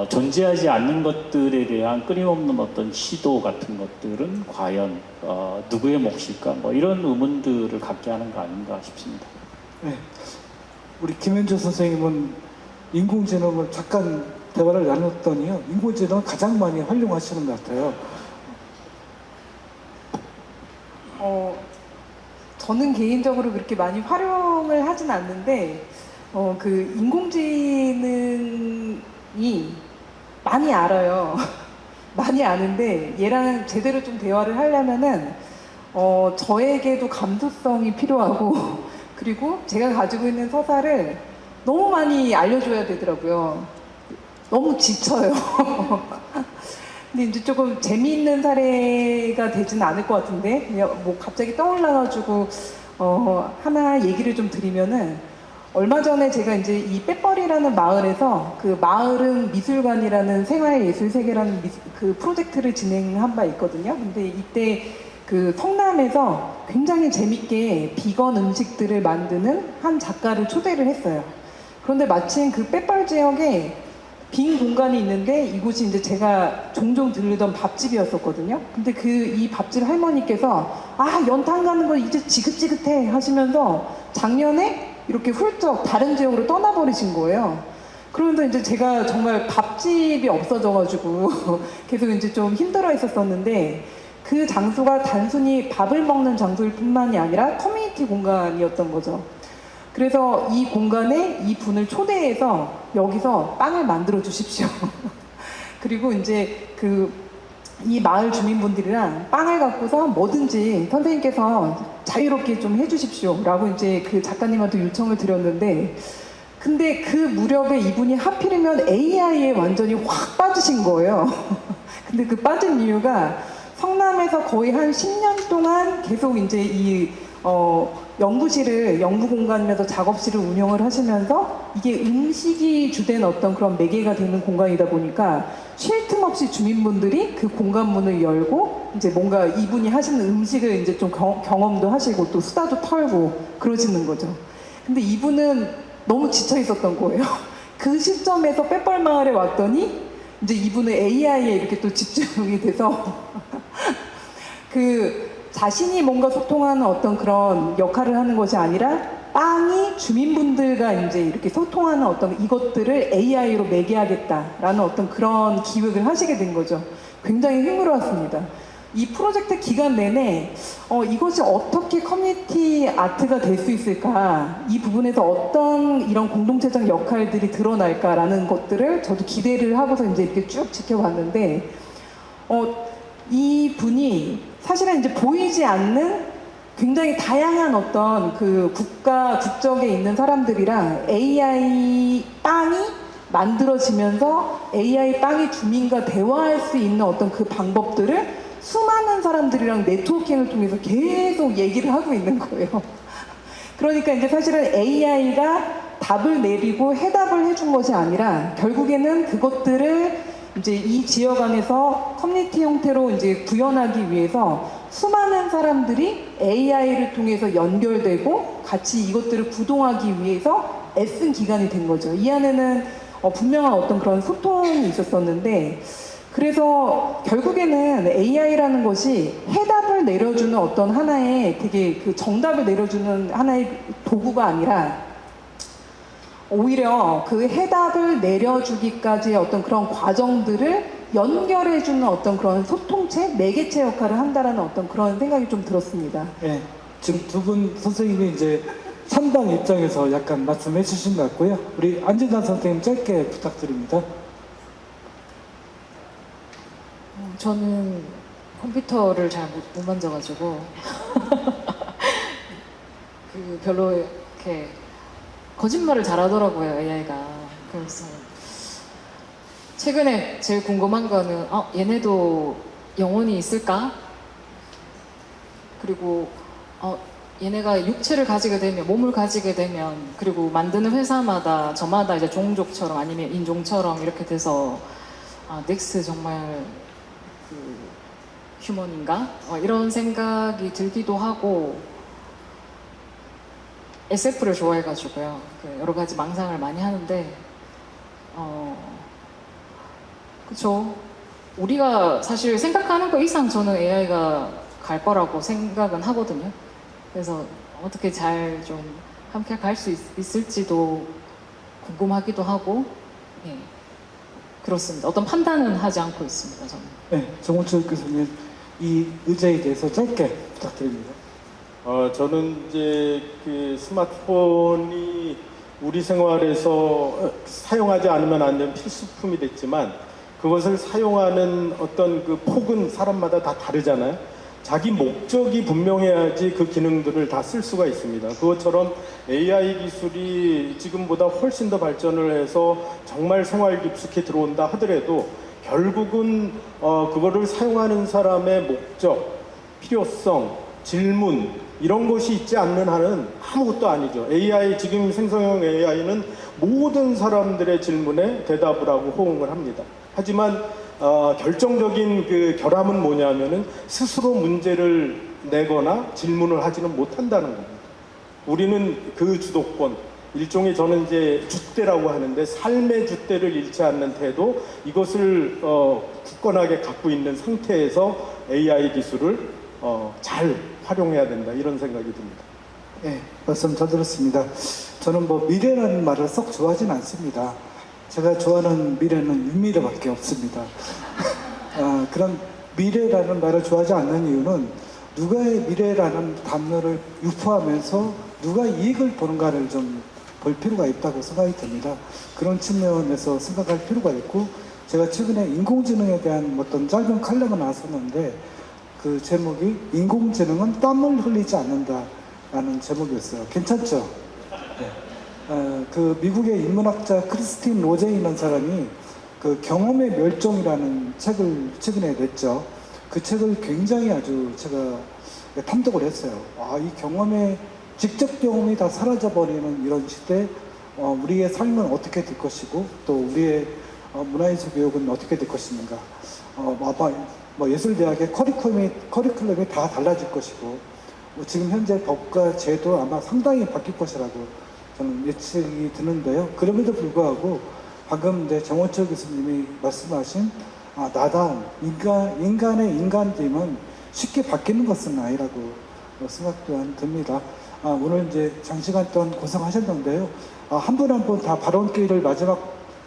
존재하지 않는 것들에 대한 끊임없는 어떤 시도 같은 것들은 과연 누구의 몫일까? 이런 의문들을 갖게 하는 거 아닌가 싶습니다. 네. 우리 김현주 선생님은 인공지능을 잠깐 대화를 나눴더니요, 인공지능을 가장 많이 활용하시는 것 같아요. 저는 개인적으로 그렇게 많이 활용을 하진 않는데, 그 인공지능이 많이 알아요. 많이 아는데 얘랑 제대로 좀 대화를 하려면은 저에게도 감수성이 필요하고 그리고 제가 가지고 있는 서사를 너무 많이 알려줘야 되더라고요. 너무 지쳐요. 근데 이제 조금 재미있는 사례가 되지는 않을 것 같은데, 그냥 갑자기 떠올라가지고 하나 얘기를 좀 드리면은, 얼마 전에 제가 이제 이 빼버리라는 마을에서, 그 마을은 미술관이라는 생활예술세계라는 그 프로젝트를 진행한 바 있거든요. 근데 이때 그 성남에서 굉장히 재밌게 비건 음식들을 만드는 한 작가를 초대를 했어요. 그런데 마침 그 빼벌 지역에 빈 공간이 있는데 이곳이 이제 제가 종종 들르던 밥집이었었거든요. 근데 이 밥집 할머니께서 연탄 가는 거 이제 지긋지긋해 하시면서 작년에 이렇게 훌쩍 다른 지역으로 떠나버리신 거예요. 그러면서 이제 제가 정말 밥집이 없어져가지고 계속 이제 좀 힘들어 했었었는데, 그 장소가 단순히 밥을 먹는 장소일 뿐만이 아니라 커뮤니티 공간이었던 거죠. 그래서 이 공간에 이 분을 초대해서 여기서 빵을 만들어 주십시오. 그리고 이제 이 마을 주민분들이랑 빵을 갖고서 뭐든지 선생님께서 자유롭게 좀 해주십시오 라고 이제 그 작가님한테 요청을 드렸는데, 근데 그 무렵에 이분이 하필이면 AI에 완전히 확 빠지신 거예요. 근데 그 빠진 이유가 성남에서 거의 한 10년 동안 계속 이제 이 연구 공간이면서 작업실을 운영을 하시면서 이게 음식이 주된 어떤 그런 매개가 되는 공간이다 보니까 쉴 틈 없이 주민분들이 그 공간 문을 열고 이제 뭔가 이분이 하시는 음식을 이제 좀 경험도 하시고 또 수다도 털고 그러시는 거죠. 근데 이분은 너무 지쳐 있었던 거예요. 그 시점에서 빼벌 마을에 왔더니 이제 이분은 AI에 이렇게 또 집중이 돼서 자신이 뭔가 소통하는 어떤 그런 역할을 하는 것이 아니라 빵이 주민분들과 이제 이렇게 소통하는 어떤 이것들을 AI로 매개하겠다라는 어떤 그런 기획을 하시게 된 거죠. 굉장히 흥미로웠습니다. 이 프로젝트 기간 내내 이것이 어떻게 커뮤니티 아트가 될 수 있을까, 이 부분에서 어떤 이런 공동체적 역할들이 드러날까라는 것들을 저도 기대를 하고서 이제 이렇게 쭉 지켜봤는데, 이 분이 사실은 이제 보이지 않는 굉장히 다양한 어떤 그 국적에 있는 사람들이랑 AI 땅이 만들어지면서 AI 땅의 주민과 대화할 수 있는 어떤 그 방법들을 수많은 사람들이랑 네트워킹을 통해서 계속 얘기를 하고 있는 거예요. 그러니까 이제 사실은 AI가 답을 내리고 해답을 해준 것이 아니라 결국에는 그것들을 이제 이 지역 안에서 커뮤니티 형태로 이제 구현하기 위해서 수많은 사람들이 AI를 통해서 연결되고 같이 이것들을 구동하기 위해서 애쓴 기간이 된 거죠. 이 안에는 분명한 어떤 그런 소통이 있었었는데, 그래서 결국에는 AI라는 것이 해답을 내려주는 어떤 하나의 되게 그 정답을 내려주는 하나의 도구가 아니라 오히려 그 해답을 내려주기까지의 어떤 그런 과정들을 연결해주는 어떤 그런 소통체, 매개체 역할을 한다라는 어떤 그런 생각이 좀 들었습니다. 네, 지금 두 분 선생님이 이제 3당 입장에서 약간 말씀해 주신 것 같고요. 우리 안진단 선생님 짧게 부탁드립니다. 저는 컴퓨터를 잘 못 만져가지고 그 별로 이렇게 거짓말을 잘하더라고요, AI가. 그래서 최근에 제일 궁금한 거는 얘네도 영혼이 있을까? 그리고 얘네가 육체를 가지게 되면, 몸을 가지게 되면, 그리고 만드는 회사마다 저마다 이제 종족처럼 아니면 인종처럼 이렇게 돼서 넥스 정말 그 휴먼인가? 이런 생각이 들기도 하고, SF를 좋아해가지고요. 여러 가지 망상을 많이 하는데, 그쵸. 우리가 사실 생각하는 거 이상 저는 AI가 갈 거라고 생각은 하거든요. 그래서 어떻게 잘 좀 함께 갈 수 있을지도 궁금하기도 하고, 예. 그렇습니다. 어떤 판단은 하지 않고 있습니다, 저는. 네, 정원철 교수님, 이 의제에 대해서 짧게 부탁드립니다. 저는 이제 그 스마트폰이 우리 생활에서 사용하지 않으면 안 되는 필수품이 됐지만, 그것을 사용하는 어떤 그 폭은 사람마다 다 다르잖아요. 자기 목적이 분명해야지 그 기능들을 다 쓸 수가 있습니다. 그것처럼 AI 기술이 지금보다 훨씬 더 발전을 해서 정말 생활 깊숙이 들어온다 하더라도 결국은 그거를 사용하는 사람의 목적, 필요성, 질문 이런 것이 있지 않는 한은 아무것도 아니죠. AI, 지금 생성형 AI는 모든 사람들의 질문에 대답을 하고 호응을 합니다. 하지만 결정적인 그 결함은 뭐냐면은 스스로 문제를 내거나 질문을 하지는 못한다는 겁니다. 우리는 그 주도권, 일종의 저는 이제 줏대라고 하는데 삶의 줏대를 잃지 않는 태도, 이것을 굳건하게 갖고 있는 상태에서 AI 기술을 잘 활용해야 된다, 이런 생각이 듭니다. 네, 말씀 잘 들었습니다. 저는 뭐 미래라는 말을 썩 좋아하진 않습니다. 제가 좋아하는 미래는 윤미래밖에 없습니다. 그런 미래라는 말을 좋아하지 않는 이유는 누가의 미래라는 단어를 유포하면서 누가 이익을 보는가를 좀 볼 필요가 있다고 생각이 듭니다. 그런 측면에서 생각할 필요가 있고, 제가 최근에 인공지능에 대한 어떤 짧은 칼럼을 나왔었는데 그 제목이 인공지능은 땀을 흘리지 않는다라는 제목이었어요. 괜찮죠? 네. 그 미국의 인문학자 크리스틴 로제이라는 사람이 그 경험의 멸종이라는 책을 최근에 냈죠. 그 책을 굉장히 아주 제가 탐독을 했어요. 이 경험의 직접 경험이 다 사라져버리는 이런 시대, 우리의 삶은 어떻게 될 것이고 또 우리의 문화예술 교육은 어떻게 될 것인가. 예술대학의 커리큘럼이 다 달라질 것이고, 지금 현재 법과 제도 아마 상당히 바뀔 것이라고 저는 예측이 드는데요. 그럼에도 불구하고 방금 이제 정원철 교수님이 말씀하신 나다움, 인간의 인간됨은 쉽게 바뀌는 것은 아니라고 생각 또한 듭니다. 오늘 이제 장시간 동안 고생하셨는데요. 한 분 한 분 다 발언 기회를 마지막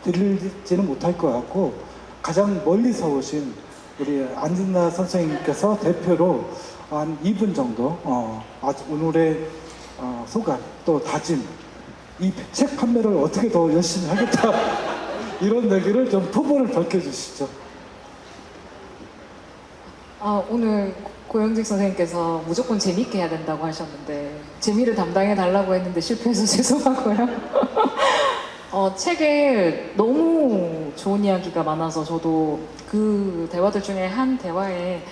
드리지는 못할 것 같고, 가장 멀리서 오신 우리 안진나 선생님께서 대표로 한 2분 정도 아주 오늘의 소감 또 다짐, 이 책 판매를 어떻게 더 열심히 하겠다 이런 얘기를 좀 포부를 밝혀주시죠. 오늘 고영직 선생님께서 무조건 재밌게 해야 된다고 하셨는데 재미를 담당해 달라고 했는데 실패해서 죄송하고요. 책에 너무 좋은 이야기가 많아서 저도 그 대화들 중에 한 대화에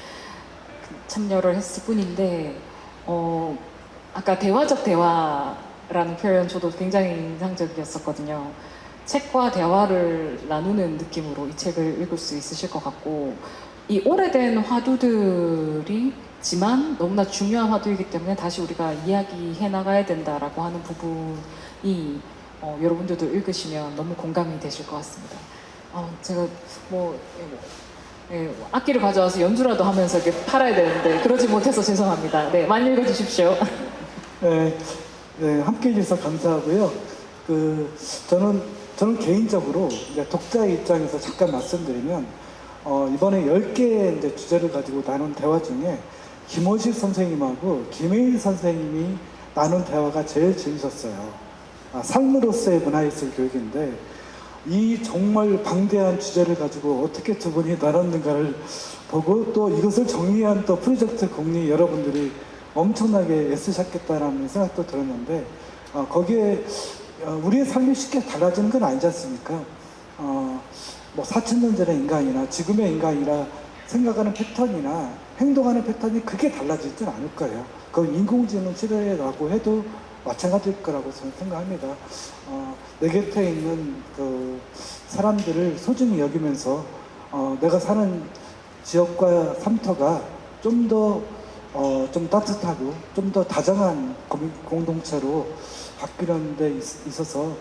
참여를 했을 뿐인데 아까 대화적 대화라는 표현 저도 굉장히 인상적이었었거든요. 책과 대화를 나누는 느낌으로 이 책을 읽을 수 있으실 것 같고 이 오래된 화두들이지만 너무나 중요한 화두이기 때문에 다시 우리가 이야기해 나가야 된다라고 하는 부분이 여러분들도 읽으시면 너무 공감이 되실 것 같습니다. 제가 악기를 가져와서 연주라도 하면서 이렇게 팔아야 되는데 그러지 못해서 죄송합니다. 네, 많이 읽어주십시오. 네, 함께 해주셔서 감사하고요. 저는 개인적으로 이제 독자의 입장에서 잠깐 말씀드리면 이번에 10개의 이제 주제를 가지고 나눈 대화 중에 김호식 선생님하고 김혜일 선생님이 나눈 대화가 제일 재밌었어요. 삶으로서의 문화예술 교육인데 이 정말 방대한 주제를 가지고 어떻게 두 분이 나눴는가를 보고 또 이것을 정리한 또 프로젝트 공리 여러분들이 엄청나게 애쓰셨겠다라는 생각도 들었는데 거기에 우리의 삶이 쉽게 달라지는 건 아니지 않습니까? 4,000년 전의 인간이나 지금의 인간이라 생각하는 패턴이나 행동하는 패턴이 크게 달라지진 않을 거예요. 그건 인공지능 시대라고 해도 마찬가지일 거라고 저는 생각합니다. 내 곁에 있는 그 사람들을 소중히 여기면서 내가 사는 지역과 삼터가 좀 더 좀 따뜻하고 좀 더 다정한 공동체로 바뀌는 데 있어서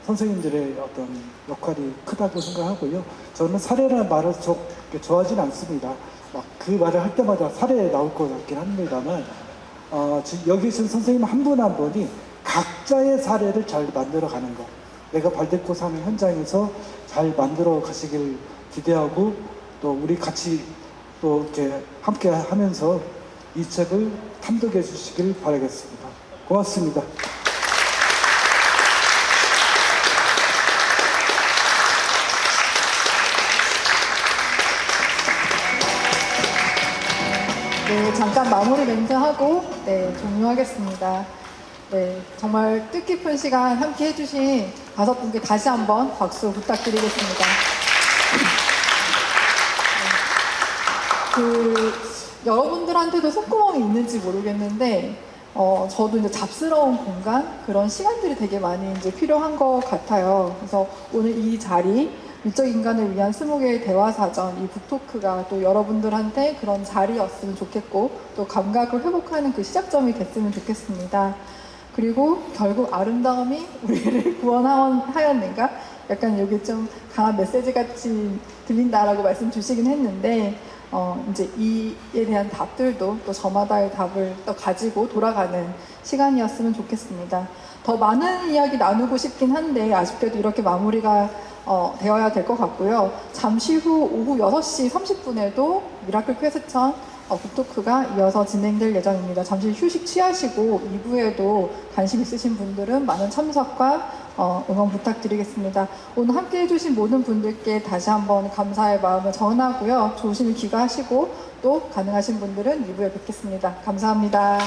선생님들의 어떤 역할이 크다고 생각하고요. 저는 사례라는 말을 좋아하지는 않습니다. 막 그 말을 할 때마다 사례 나올 것 같긴 합니다만 여기 계신 선생님 한 분 한 분이 각자의 사례를 잘 만들어 가는 것, 내가 발딛고 사는 현장에서 잘 만들어 가시길 기대하고 또 우리 같이 또 이렇게 함께 하면서 이 책을 탐독해 주시길 바라겠습니다. 고맙습니다. 네, 잠깐 마무리 멘트하고 종료하겠습니다. 네, 정말 뜻깊은 시간 함께 해주신 5분께 다시 한번 박수 부탁드리겠습니다. 여러분들한테도 속구멍이 있는지 모르겠는데 저도 이제 잡스러운 공간 그런 시간들이 되게 많이 이제 필요한 것 같아요. 그래서 오늘 이 자리 미적 인간을 위한 20개의 대화사전 이 북토크가 또 여러분들한테 그런 자리였으면 좋겠고 또 감각을 회복하는 그 시작점이 됐으면 좋겠습니다. 그리고 결국 아름다움이 우리를 구원하였는가? 약간 여기 좀 강한 메시지 같이 들린다라고 말씀 주시긴 했는데 이제 이에 대한 답들도 또 저마다의 답을 또 가지고 돌아가는 시간이었으면 좋겠습니다. 더 많은 이야기 나누고 싶긴 한데 아쉽게도 이렇게 마무리가 되어야 될 것 같고요. 잠시 후 오후 6시 30분에도 미라클 퀘스천 북토크가 이어서 진행될 예정입니다. 잠시 휴식 취하시고 2부에도 관심 있으신 분들은 많은 참석과 응원 부탁드리겠습니다. 오늘 함께 해주신 모든 분들께 다시 한번 감사의 마음을 전하고요. 조심히 귀가하시고 또 가능하신 분들은 2부에 뵙겠습니다. 감사합니다.